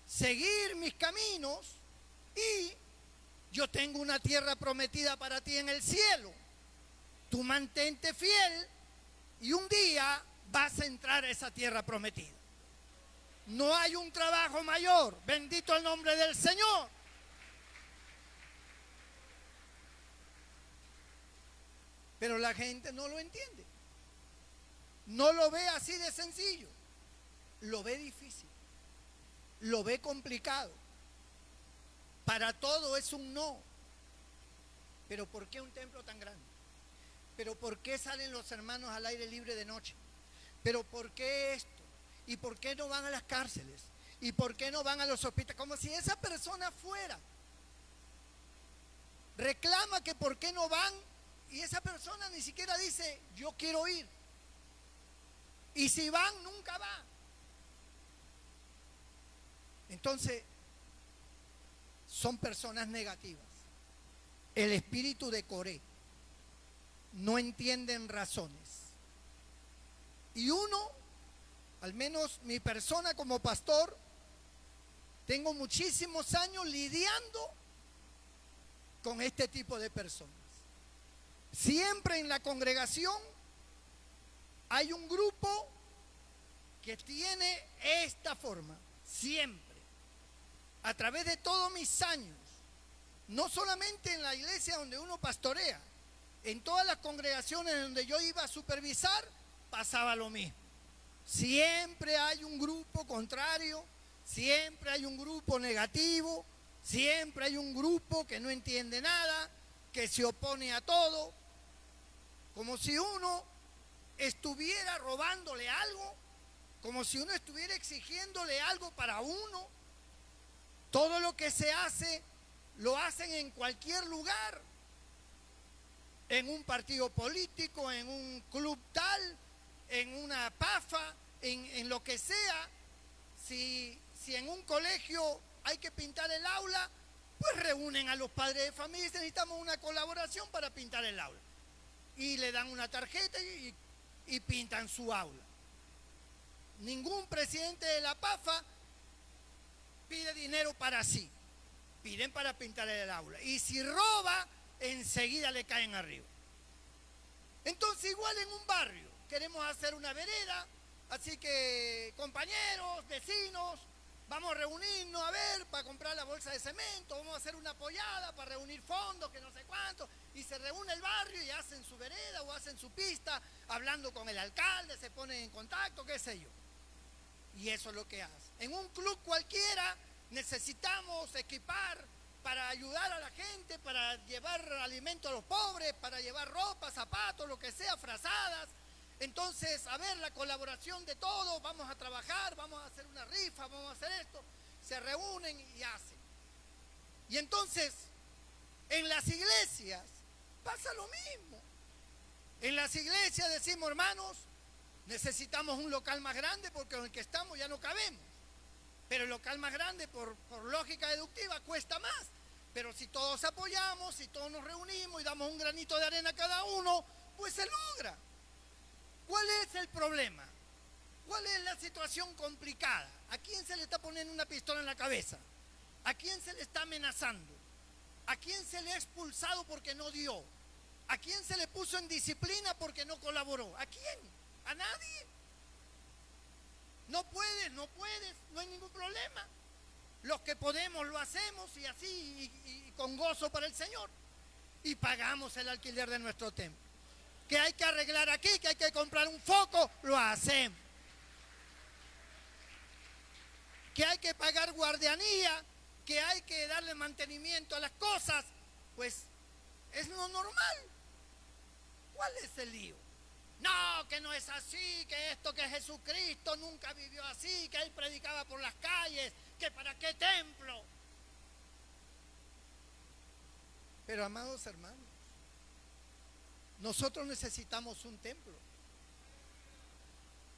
seguir mis caminos y yo tengo una tierra prometida para ti en el cielo. Tú mantente fiel y un día vas a entrar a esa tierra prometida. No hay un trabajo mayor, bendito el nombre del Señor. Pero la gente no lo entiende. No lo ve así de sencillo. Lo ve difícil. Lo ve complicado. Para todo es un no. Pero ¿por qué un templo tan grande? ¿Pero por qué salen los hermanos al aire libre de noche? ¿Pero por qué esto? ¿Y por qué no van a las cárceles? ¿Y por qué no van a los hospitales? Como si esa persona fuera. Reclama que por qué no van y esa persona ni siquiera dice, yo quiero ir. Y si van, nunca va. Entonces, son personas negativas. El espíritu de Coré. No entienden razones. Y uno, al menos mi persona como pastor, tengo muchísimos años lidiando con este tipo de personas. Siempre en la congregación hay un grupo que tiene esta forma, siempre, a través de todos mis años, no solamente en la iglesia donde uno pastorea, en todas las congregaciones donde yo iba a supervisar, pasaba lo mismo. Siempre hay un grupo contrario, siempre hay un grupo negativo, siempre hay un grupo que no entiende nada, que se opone a todo, como si uno estuviera robándole algo, como si uno estuviera exigiéndole algo para uno. Todo lo que se hace, lo hacen en cualquier lugar, en un partido político, en un club tal, en una PAFA, en lo que sea. Si en un colegio hay que pintar el aula, pues reúnen a los padres de familia y dicen, necesitamos una colaboración para pintar el aula. Y le dan una tarjeta y pintan su aula. Ningún presidente de la PAFA pide dinero para sí. Piden para pintar el aula. Y si roba, enseguida le caen arriba. Entonces, igual en un barrio, queremos hacer una vereda, así que compañeros, vecinos, vamos a reunirnos a ver para comprar la bolsa de cemento, vamos a hacer una pollada para reunir fondos, que no sé cuánto, y se reúne el barrio y hacen su vereda o hacen su pista, hablando con el alcalde, se ponen en contacto, qué sé yo. Y eso es lo que hace. En un club cualquiera necesitamos equipar para ayudar a la gente, para llevar alimento a los pobres, para llevar ropa, zapatos, lo que sea, frazadas. Entonces, a ver, la colaboración de todos, vamos a trabajar, vamos a hacer una rifa, vamos a hacer esto. Se reúnen y hacen. Y entonces, en las iglesias pasa lo mismo. En las iglesias decimos, hermanos, necesitamos un local más grande porque en el que estamos ya no cabemos. Pero el local más grande, por lógica deductiva, cuesta más. Pero si todos apoyamos, si todos nos reunimos y damos un granito de arena a cada uno, pues se logra. ¿Cuál es el problema? ¿Cuál es la situación complicada? ¿A quién se le está poniendo una pistola en la cabeza? ¿A quién se le está amenazando? ¿A quién se le ha expulsado porque no dio? ¿A quién se le puso en disciplina porque no colaboró? ¿A quién? ¿A nadie? No puedes, no hay ningún problema. Los que podemos lo hacemos y así, y con gozo para el Señor. Y pagamos el alquiler de nuestro templo. Que hay que arreglar aquí, que hay que comprar un foco, lo hacemos. Que hay que pagar guardianía, que hay que darle mantenimiento a las cosas, pues es lo normal. ¿Cuál es el lío? No, que no es así, que esto, que Jesucristo nunca vivió así, que Él predicaba por las calles, que para qué templo. Pero amados hermanos, nosotros necesitamos un templo,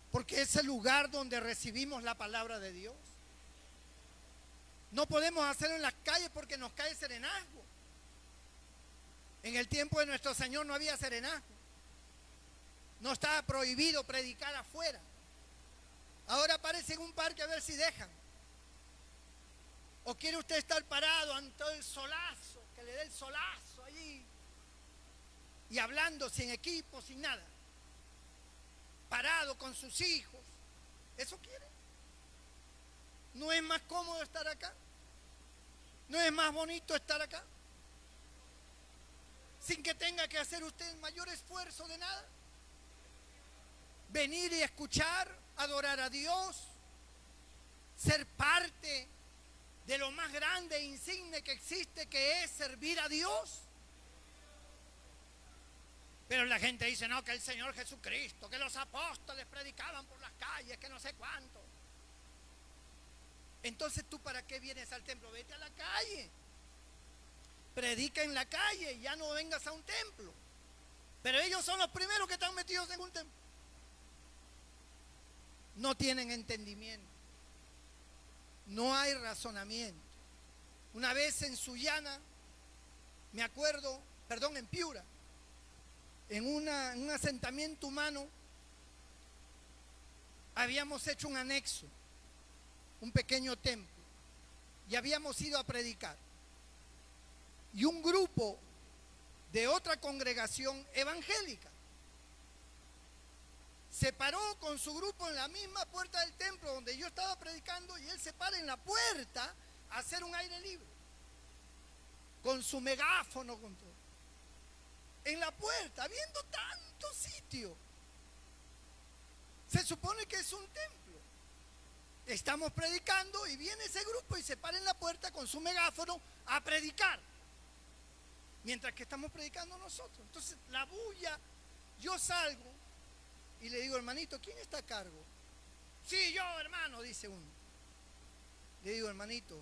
porque es el lugar donde recibimos la palabra de Dios. No podemos hacerlo en las calles porque nos cae serenazgo. En el tiempo de nuestro Señor no había serenazgo. No estaba prohibido predicar afuera. Ahora aparece en un parque a ver si dejan. ¿O quiere usted estar parado ante el solazo, que le dé el solazo allí? Y hablando sin equipo, sin nada. Parado con sus hijos. ¿Eso quiere? ¿No es más cómodo estar acá? ¿No es más bonito estar acá? sin que tenga que hacer usted mayor esfuerzo de nada. Venir y escuchar, adorar a Dios, ser parte de lo más grande e insigne que existe, que es servir a Dios. Pero la gente dice, no, que el Señor Jesucristo, que los apóstoles predicaban por las calles, que no sé cuánto. Entonces, ¿tú para qué vienes al templo? Vete a la calle. Predica en la calle y ya no vengas a un templo. Pero ellos son los primeros que están metidos en un templo. No tienen entendimiento. No hay razonamiento. Una vez en Sullana, me acuerdo, en Piura, en un asentamiento humano, habíamos hecho un anexo, un pequeño templo, y habíamos ido a predicar. Y un grupo de otra congregación evangélica se paró con su grupo en la misma puerta del templo donde yo estaba predicando, y él se para en la puerta a hacer un aire libre, con su megáfono, con todo. En la puerta, habiendo tanto sitio. Se supone que es un templo. Estamos predicando y viene ese grupo y se para en la puerta con su megáfono a predicar, mientras que estamos predicando nosotros. Entonces la bulla, yo salgo y le digo, hermanito, ¿quién está a cargo? Sí, yo, hermano, dice uno. Le digo, hermanito,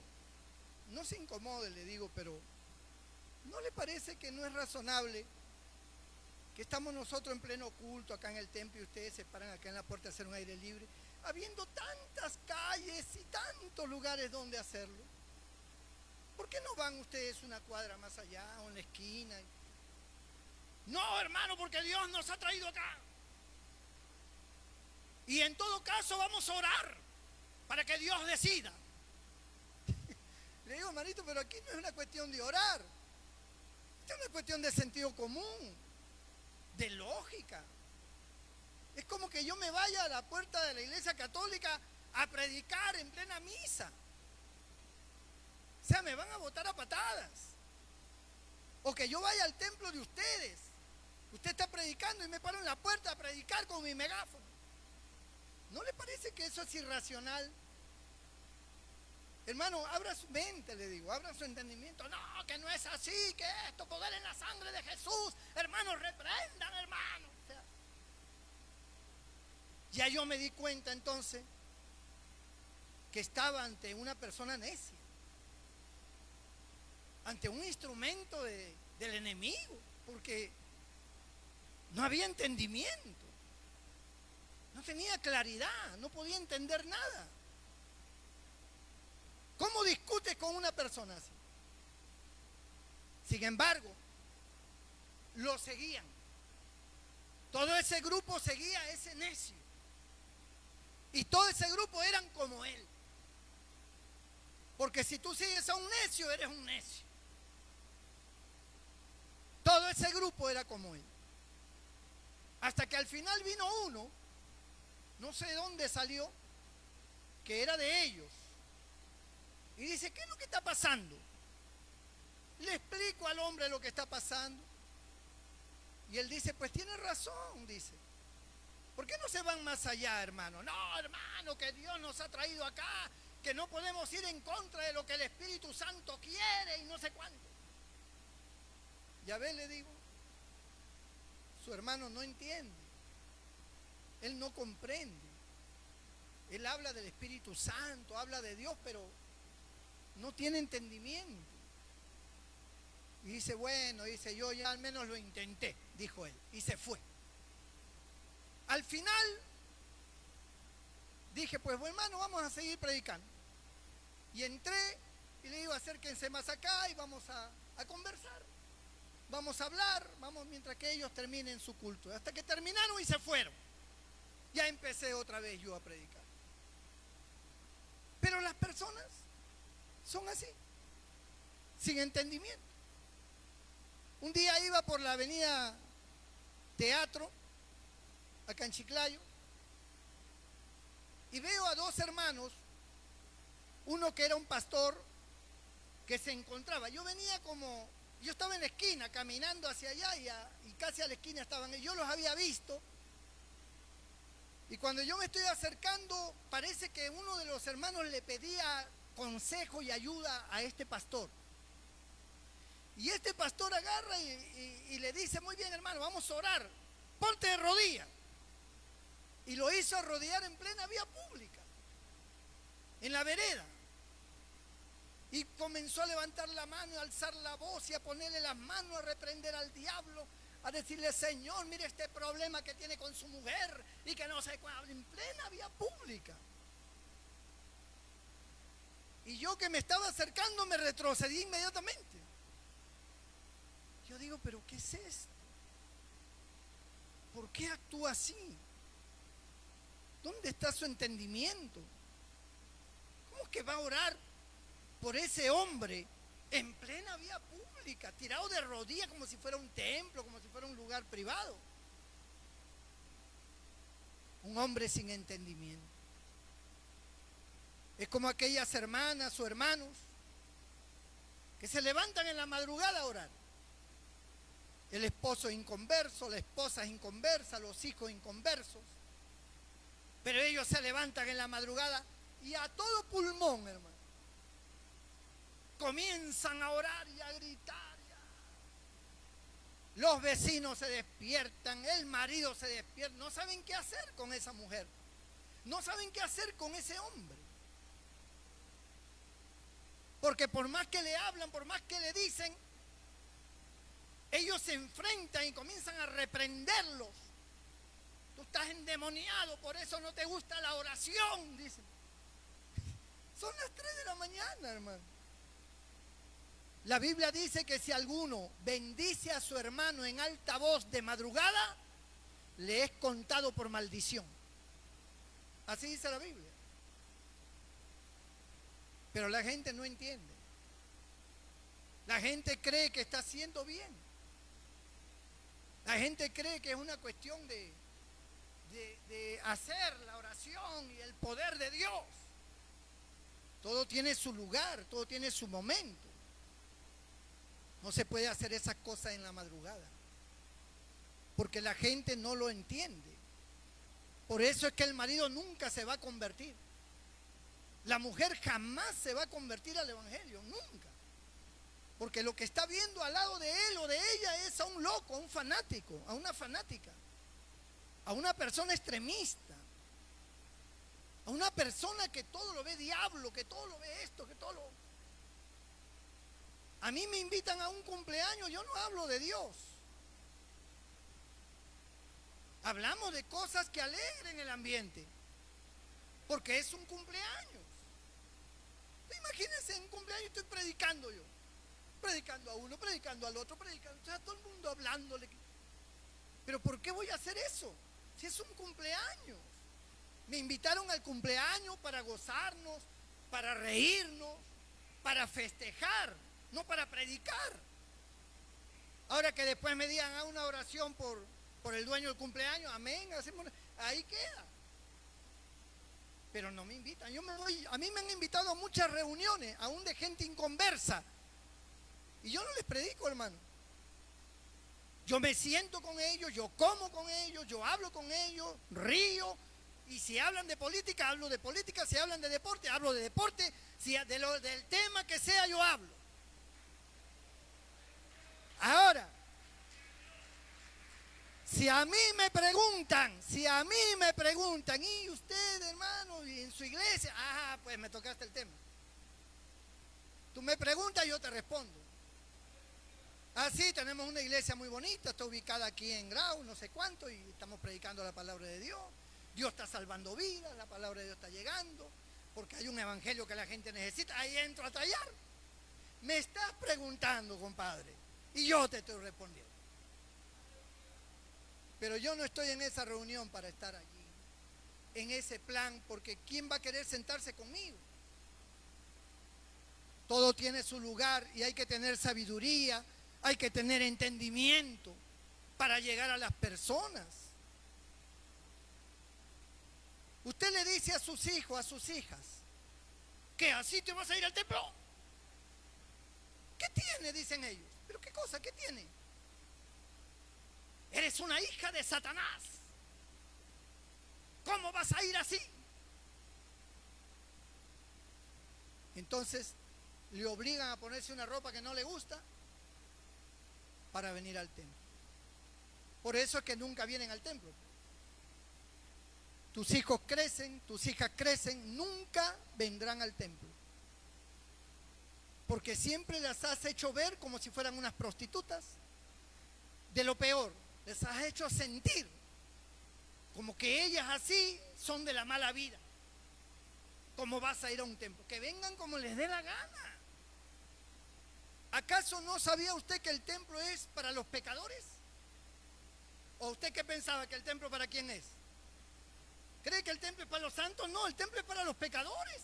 no se incomode, le digo, pero ¿no le parece que no es razonable que estamos nosotros en pleno culto acá en el templo y ustedes se paran acá en la puerta a hacer un aire libre, habiendo tantas calles y tantos lugares donde hacerlo? ¿Por qué no van ustedes una cuadra más allá o en la esquina? No, hermano, porque Dios nos ha traído acá. Y en todo caso vamos a orar para que Dios decida. Le digo, hermanito, pero aquí no es una cuestión de orar. Esta es una cuestión de sentido común, de lógica. Es como que yo me vaya a la puerta de la iglesia católica a predicar en plena misa. O sea, me van a botar a patadas. O que yo vaya al templo de ustedes. Usted está predicando y me paro en la puerta a predicar con mi megáfono. ¿No le parece que eso es irracional? Hermano, abra su mente, le digo, abra su entendimiento. No, que no es así, que esto, poder en la sangre de Jesús. Hermanos, reprendan, hermano. O sea, ya yo me di cuenta entonces que estaba ante una persona necia, ante un instrumento del enemigo, porque no había entendimiento, no tenía claridad, no podía entender nada. ¿Cómo discutes con una persona así? Sin embargo, lo seguían. Todo ese grupo seguía a ese necio. Y todo ese grupo eran como él. Porque si tú sigues a un necio, eres un necio. Todo ese grupo era como él. Hasta que al final vino uno, no sé de dónde salió, que era de ellos. Y dice, ¿qué es lo que está pasando? Le explico al hombre lo que está pasando. Y él dice, pues tiene razón, dice. ¿Por qué no se van más allá, hermano? No, hermano, que Dios nos ha traído acá, que no podemos ir en contra de lo que el Espíritu Santo quiere y no sé cuánto. Ya ve, le digo, su hermano no entiende. Él no comprende. Él habla del Espíritu Santo, habla de Dios, pero no tiene entendimiento. Y dice, bueno, dice, yo ya al menos lo intenté, dijo él, y se fue. Al final, dije, pues bueno, hermano, vamos a seguir predicando. Y entré y le digo, acérquense más acá y vamos a conversar. Vamos a hablar, vamos mientras que ellos terminen su culto. Hasta que terminaron y se fueron. Ya empecé otra vez yo a predicar. Pero las personas son así, sin entendimiento. Un día iba por la avenida Teatro, acá en Chiclayo, y veo a dos hermanos, uno que era un pastor que se encontraba. Yo venía como Yo estaba en la esquina, caminando hacia allá y casi a la esquina estaban ellos. Yo los había visto. Y cuando yo me estoy acercando, parece que uno de los hermanos le pedía consejo y ayuda a este pastor. Y este pastor agarra y le dice: muy bien, hermano, vamos a orar, ponte de rodillas. Y lo hizo arrodillar en plena vía pública, en la vereda. Y comenzó a levantar la mano, a alzar la voz y a ponerle las manos, a reprender al diablo, a decirle: Señor, mire este problema que tiene con su mujer y que no sé cuál, en plena vía pública. Y yo, que me estaba acercando, me retrocedí inmediatamente. Yo digo: ¿pero qué es esto? ¿Por qué actúa así? ¿Dónde está su entendimiento? ¿Cómo es que va a orar por ese hombre en plena vía pública, tirado de rodillas, como si fuera un templo, como si fuera un lugar privado? Un hombre sin entendimiento. Es como aquellas hermanas o hermanos que se levantan en la madrugada a orar. El esposo es inconverso, la esposa es inconversa, los hijos inconversos. Pero ellos se levantan en la madrugada y a todo pulmón, hermano, comienzan a orar y a gritar. Los vecinos se despiertan, el marido se despierta. No saben qué hacer con esa mujer. No saben qué hacer con ese hombre. Porque por más que le hablan, por más que le dicen, ellos se enfrentan y comienzan a reprenderlos. Tú estás endemoniado, por eso no te gusta la oración, dicen. Son las 3 de la mañana, hermano. La Biblia dice que si alguno bendice a su hermano en alta voz de madrugada, le es contado por maldición. Así dice la Biblia. Pero la gente no entiende. La gente cree que está haciendo bien. La gente cree que es una cuestión de hacer la oración y el poder de Dios. Todo tiene su lugar, todo tiene su momento. No se puede hacer esas cosas en la madrugada, porque la gente no lo entiende. Por eso es que el marido nunca se va a convertir. La mujer jamás se va a convertir al evangelio, nunca. Porque lo que está viendo al lado de él o de ella es a un loco, a un fanático, a una fanática, a una persona extremista, a una persona que todo lo ve diablo, que todo lo ve esto, que todo lo... A mí me invitan a un cumpleaños, yo no hablo de Dios. Hablamos de cosas que alegren el ambiente, porque es un cumpleaños. Imagínense, en un cumpleaños estoy predicando yo, predicando a uno, predicando al otro, predicando, o sea, todo el mundo hablándole. Pero ¿por qué voy a hacer eso? Si es un cumpleaños. Me invitaron al cumpleaños para gozarnos, para reírnos, para festejar, no para predicar. Ahora que después me digan: a una oración por el dueño del cumpleaños, amén, hacemos, ahí queda. Pero no me invitan. Yo me voy, a mí me han invitado a muchas reuniones, aún de gente inconversa, y yo no les predico, hermano. Yo me siento con ellos, yo como con ellos, yo hablo con ellos, río. Y si hablan de política, hablo de política. Si hablan de deporte, hablo de deporte. Si del tema que sea, yo hablo. Ahora, si a mí me preguntan, y usted, hermano, y en su iglesia, pues me tocaste el tema. Tú me preguntas, yo te respondo. Sí, tenemos una iglesia muy bonita, está ubicada aquí en Grau, no sé cuánto, y estamos predicando la palabra de Dios. Dios está salvando vidas, la palabra de Dios está llegando, porque hay un evangelio que la gente necesita. Ahí entro a tallar. Me estás preguntando, compadre, y yo te estoy respondiendo. Pero yo no estoy en esa reunión para estar allí, en ese plan, porque ¿quién va a querer sentarse conmigo? Todo tiene su lugar y hay que tener sabiduría, hay que tener entendimiento para llegar a las personas. Usted le dice a sus hijos, a sus hijas, que así te vas a ir al templo. ¿Qué tiene? Dicen ellos. ¿Pero qué cosa? ¿Qué tiene? Eres una hija de Satanás. ¿Cómo vas a ir así? Entonces le obligan a ponerse una ropa que no le gusta para venir al templo. Por eso es que nunca vienen al templo. Tus hijos crecen, tus hijas crecen, nunca vendrán al templo. Porque siempre las has hecho ver como si fueran unas prostitutas. De lo peor, les has hecho sentir como que ellas así son de la mala vida. ¿Cómo vas a ir a un templo? Que vengan como les dé la gana. ¿Acaso no sabía usted que el templo es para los pecadores? ¿O usted qué pensaba, que el templo para quién es? ¿Cree que el templo es para los santos? No, el templo es para los pecadores.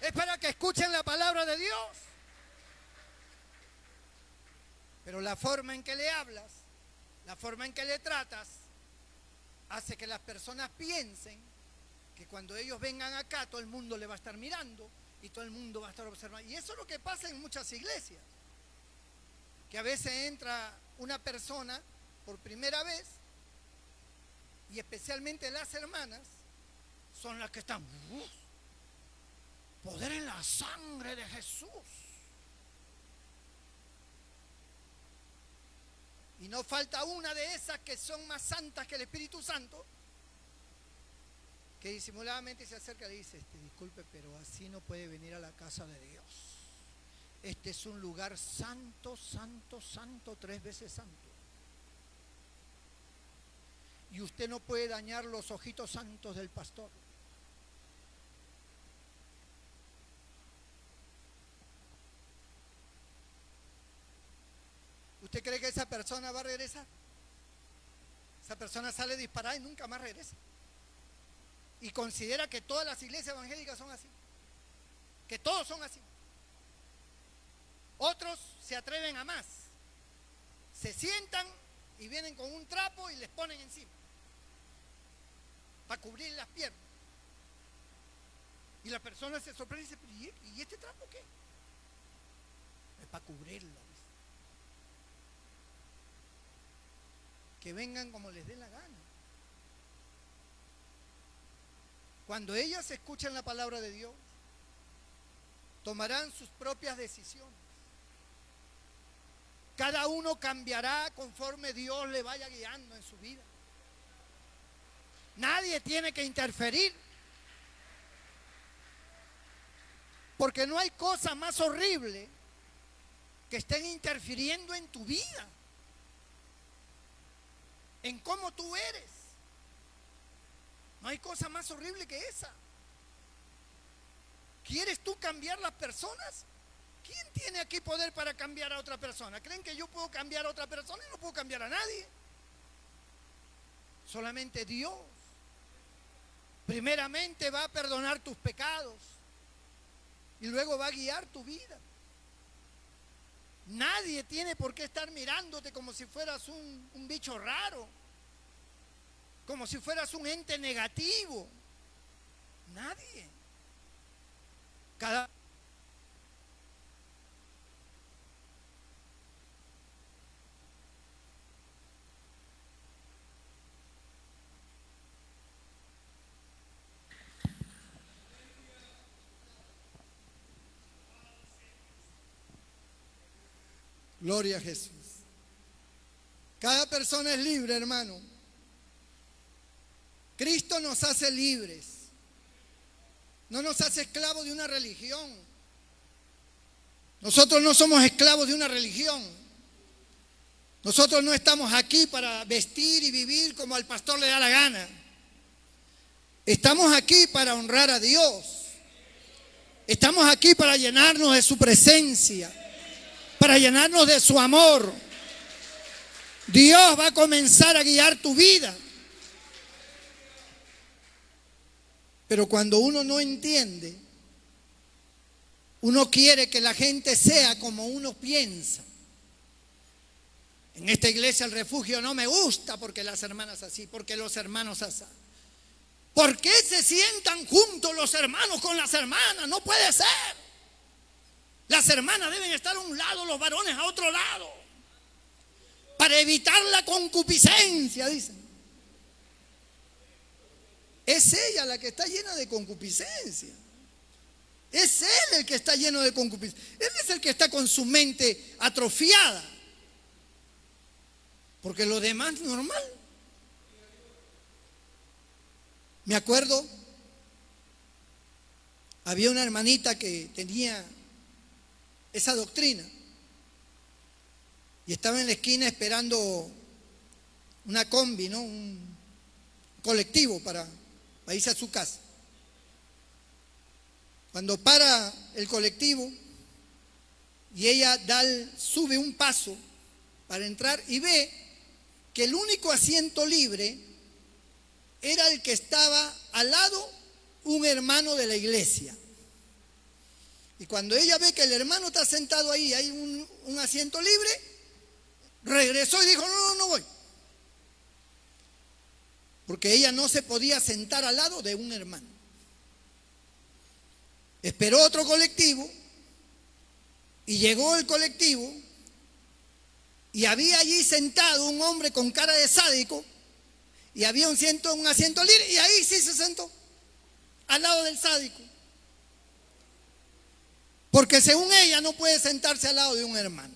Es para que escuchen la palabra de Dios. Pero la forma en que le hablas, la forma en que le tratas, hace que las personas piensen que cuando ellos vengan acá todo el mundo le va a estar mirando y todo el mundo va a estar observando. Y eso es lo que pasa en muchas iglesias, que a veces entra una persona por primera vez y especialmente las hermanas son las que están, poder en la sangre de Jesús. Y no falta una de esas que son más santas que el Espíritu Santo, que disimuladamente se acerca y le dice, disculpe, pero así no puede venir a la casa de Dios. Este es un lugar santo, santo, santo, 3 veces santo. Y usted no puede dañar los ojitos santos del pastor. ¿Usted cree que esa persona va a regresar? Esa persona sale disparada y nunca más regresa. Y considera que todas las iglesias evangélicas son así. Que todos son así. Otros se atreven a más. Se sientan y vienen con un trapo y les ponen encima para cubrir las piernas. Y la persona se sorprende y dice, ¿y este trapo qué? Es para cubrirlo. Que vengan como les dé la gana. Cuando ellas escuchen la palabra de Dios, tomarán sus propias decisiones. Cada uno cambiará conforme Dios le vaya guiando en su vida. Nadie tiene que interferir. Porque no hay cosa más horrible que estén interfiriendo en tu vida, en cómo tú eres. No hay cosa más horrible que esa. ¿Quieres tú cambiar las personas? ¿Quién tiene aquí poder para cambiar a otra persona? ¿Creen que yo puedo cambiar a otra persona? Y no puedo cambiar a nadie. Solamente Dios. Primeramente va a perdonar tus pecados y luego va a guiar tu vida. Nadie tiene por qué estar mirándote como si fueras un bicho raro, como si fueras un ente negativo. Nadie. Gloria a Jesús. Cada persona es libre, hermano. Cristo nos hace libres. No nos hace esclavos de una religión. Nosotros no somos esclavos de una religión. Nosotros no estamos aquí para vestir y vivir como al pastor le da la gana. Estamos aquí para honrar a Dios. Estamos aquí para llenarnos de su presencia, para llenarnos de su amor. Dios va a comenzar a guiar tu vida. Pero cuando uno no entiende, uno quiere que la gente sea como uno piensa. En esta iglesia el refugio no me gusta porque las hermanas así, porque los hermanos así. ¿Por qué se sientan juntos los hermanos con las hermanas? No puede ser. Las hermanas deben estar a un lado, los varones a otro lado, para evitar la concupiscencia, dicen. Es ella la que está llena de concupiscencia. Es él el que está lleno de concupiscencia. Él es el que está con su mente atrofiada. Porque lo demás es normal. Me acuerdo, había una hermanita que tenía esa doctrina y estaba en la esquina esperando una combi, ¿no? Un colectivo para irse a su casa. Cuando para el colectivo y ella sube un paso para entrar y ve que el único asiento libre era el que estaba al lado, un hermano de la iglesia. Y cuando ella ve que el hermano está sentado ahí, hay un asiento libre, regresó y dijo, no voy. Porque ella no se podía sentar al lado de un hermano. Esperó otro colectivo y llegó el colectivo y había allí sentado un hombre con cara de sádico y había un asiento libre y ahí sí se sentó, al lado del sádico. Porque según ella no puede sentarse al lado de un hermano.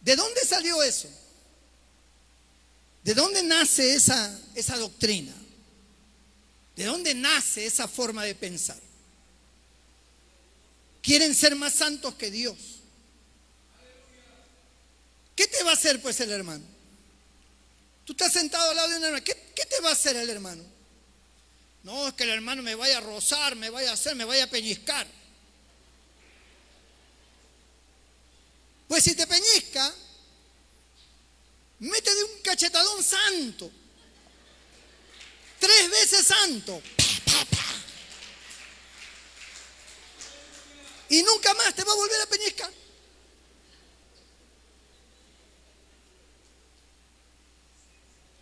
¿De dónde salió eso? ¿De dónde nace esa doctrina? ¿De dónde nace esa forma de pensar? Quieren ser más santos que Dios. ¿Qué te va a hacer pues el hermano? Tú estás sentado al lado de un hermano. ¿Qué te va a hacer el hermano? No, es que el hermano me vaya a rozar, me vaya a peñiscar. Pues si te peñisca, métete un cachetadón santo. 3 veces santo. Y nunca más te va a volver a peñiscar.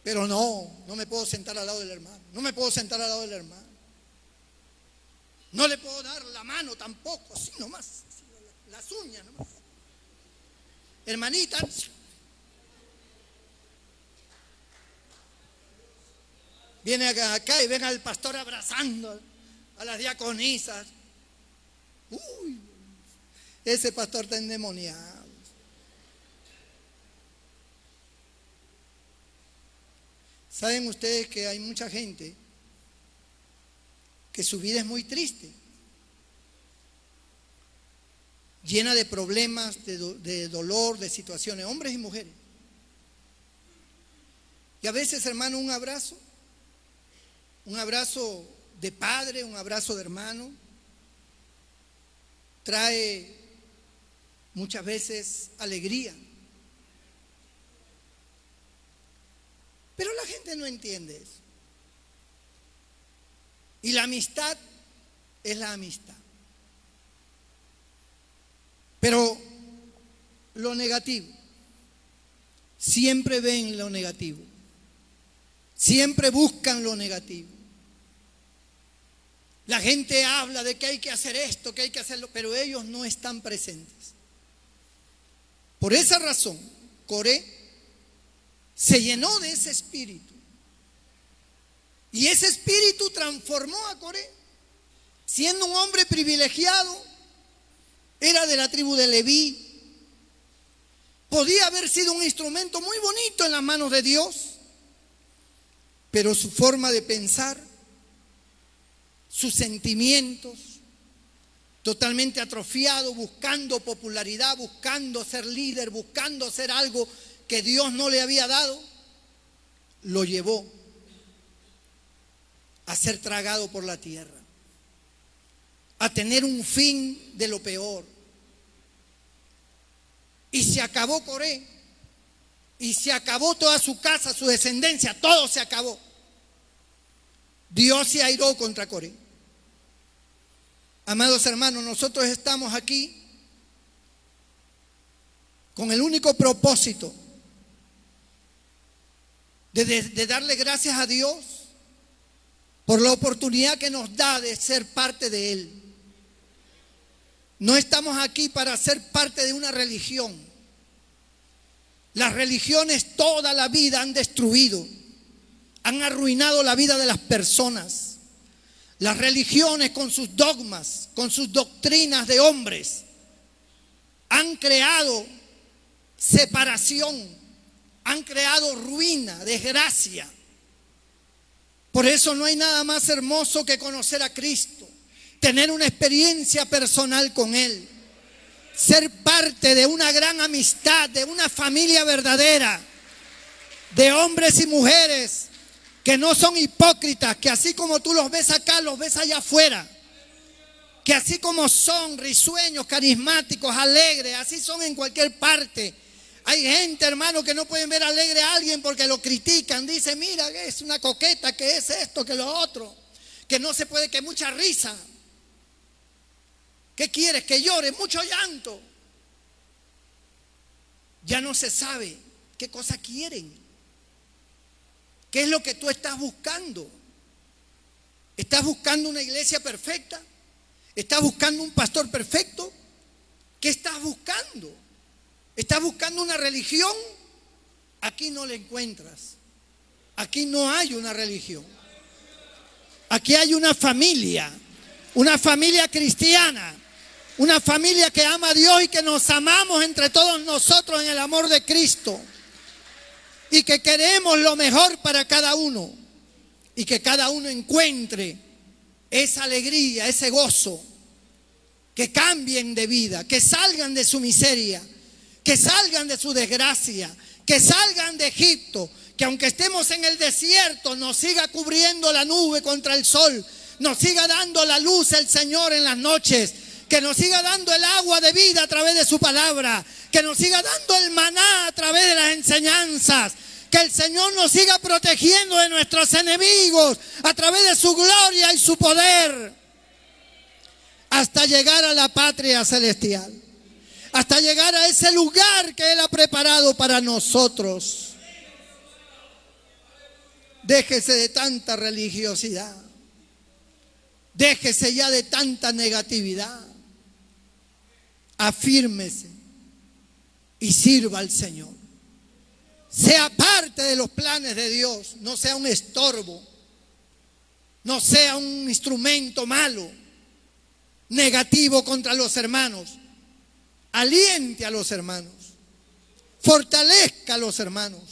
Pero no me puedo sentar al lado del hermano. No me puedo sentar al lado del hermano. No le puedo dar la mano tampoco, así nomás. Así, las uñas nomás. Hermanita. Viene acá y ven al pastor abrazando a las diaconisas. Uy, ese pastor está endemoniado. ¿Saben ustedes que hay mucha gente que su vida es muy triste? Llena de problemas, de dolor, de situaciones, hombres y mujeres. Y a veces, hermano, un abrazo de padre, un abrazo de hermano, trae muchas veces alegría. Pero la gente no entiende eso. Y la amistad es la amistad. Pero lo negativo, siempre ven lo negativo. Siempre buscan lo negativo. La gente habla de que hay que hacer esto, que hay que hacerlo, pero ellos no están presentes. Por esa razón, Coré se llenó de ese espíritu. Y ese espíritu transformó a Coré. Siendo un hombre privilegiado, era de la tribu de Leví. Podía haber sido un instrumento muy bonito en las manos de Dios. Pero su forma de pensar, sus sentimientos, totalmente atrofiado, buscando popularidad, buscando ser líder, buscando ser algo que Dios no le había dado, lo llevó a ser tragado por la tierra, a tener un fin de lo peor. Y se acabó Coré, y se acabó toda su casa, su descendencia, todo se acabó. Dios se airó contra Coré. Amados hermanos, nosotros estamos aquí con el único propósito de darle gracias a Dios por la oportunidad que nos da de ser parte de Él. No estamos aquí para ser parte de una religión. Las religiones toda la vida han destruido, han arruinado la vida de las personas. Las religiones con sus dogmas, con sus doctrinas de hombres, han creado separación, han creado ruina, desgracia. Por eso no hay nada más hermoso que conocer a Cristo, tener una experiencia personal con Él, ser parte de una gran amistad, de una familia verdadera, de hombres y mujeres que no son hipócritas, que así como tú los ves acá, los ves allá afuera, que así como son risueños, carismáticos, alegres, así son en cualquier parte. Hay gente, hermano, que no pueden ver alegre a alguien porque lo critican. Dice, mira, que es una coqueta, que es esto, que lo otro, que no se puede, que mucha risa. ¿Qué quieres? Que llore, mucho llanto. Ya no se sabe qué cosa quieren. ¿Qué es lo que tú estás buscando? ¿Estás buscando una iglesia perfecta? ¿Estás buscando un pastor perfecto? ¿Qué estás buscando? ¿Estás buscando una religión? Aquí no la encuentras. Aquí no hay una religión. Aquí hay una familia cristiana, una familia que ama a Dios y que nos amamos entre todos nosotros en el amor de Cristo. Y que queremos lo mejor para cada uno. Y que cada uno encuentre esa alegría, ese gozo. Que cambien de vida, que salgan de su miseria, que salgan de su desgracia, que salgan de Egipto. Que aunque estemos en el desierto, nos siga cubriendo la nube contra el sol. Nos siga dando la luz el Señor en las noches. Que nos siga dando el agua de vida a través de su palabra. Que nos siga dando el maná a través de las enseñanzas. Que el Señor nos siga protegiendo de nuestros enemigos a través de su gloria y su poder. Hasta llegar a la patria celestial. Hasta llegar a ese lugar que Él ha preparado para nosotros. Déjese de tanta religiosidad. Déjese ya de tanta negatividad. Afírmese y sirva al Señor. Sea parte de los planes de Dios. No sea un estorbo. No sea un instrumento malo, negativo contra los hermanos. Aliente a los hermanos. Fortalezca a los hermanos.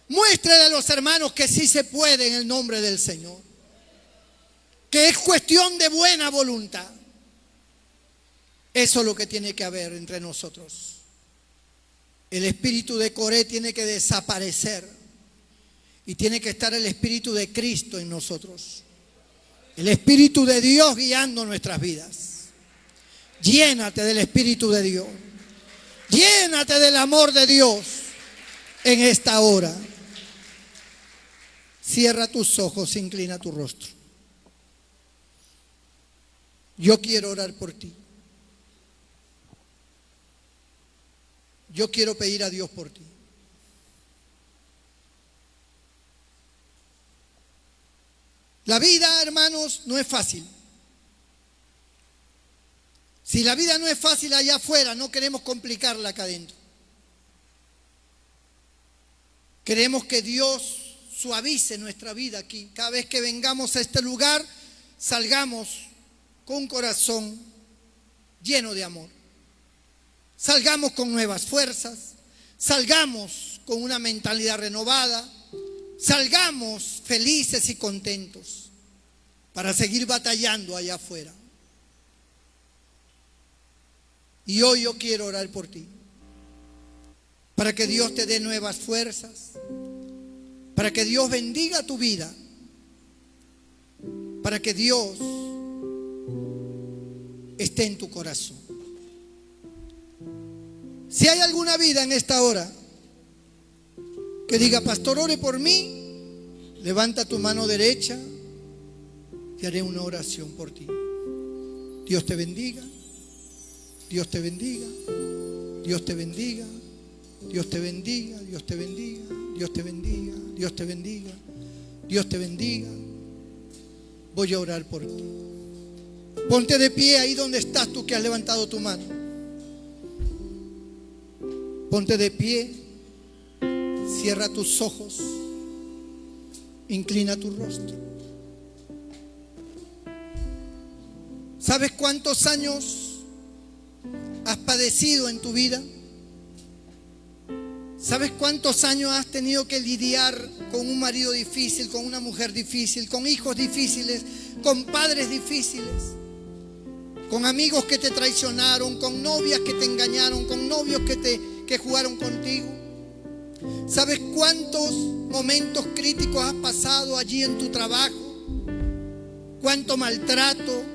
Muéstrele a los hermanos que sí se puede en el nombre del Señor. Que es cuestión de buena voluntad. Eso es lo que tiene que haber entre nosotros. El espíritu de Coré tiene que desaparecer. Y tiene que estar el espíritu de Cristo en nosotros. El espíritu de Dios guiando nuestras vidas. Llénate del espíritu de Dios. Llénate del amor de Dios en esta hora. Cierra tus ojos, inclina tu rostro. Yo quiero orar por ti. Yo quiero pedir a Dios por ti. La vida, hermanos, no es fácil. Si la vida no es fácil allá afuera, no queremos complicarla acá adentro. Queremos que Dios suavice nuestra vida aquí. Cada vez que vengamos a este lugar, salgamos con un corazón lleno de amor. Salgamos con nuevas fuerzas. Salgamos con una mentalidad renovada. Salgamos felices y contentos para seguir batallando allá afuera. Y hoy yo quiero orar por ti, para que Dios te dé nuevas fuerzas, para que Dios bendiga tu vida, para que Dios esté en tu corazón. Si hay alguna vida en esta hora que diga, pastor, ore por mí, levanta tu mano derecha y haré una oración por ti. Dios te bendiga. Dios te bendiga, Dios te bendiga, Dios te bendiga, Dios te bendiga, Dios te bendiga, Dios te bendiga, Dios te bendiga. Voy a orar por ti. Ponte de pie ahí donde estás, tú que has levantado tu mano. Ponte de pie, cierra tus ojos, inclina tu rostro. ¿Sabes cuántos años has padecido en tu vida? ¿Sabes cuántos años has tenido que lidiar con un marido difícil, con una mujer difícil, con hijos difíciles, con padres difíciles, con amigos que te traicionaron, con novias que te engañaron, con novios que jugaron contigo? ¿Sabes cuántos momentos críticos has pasado allí en tu trabajo? ¿Cuánto maltrato?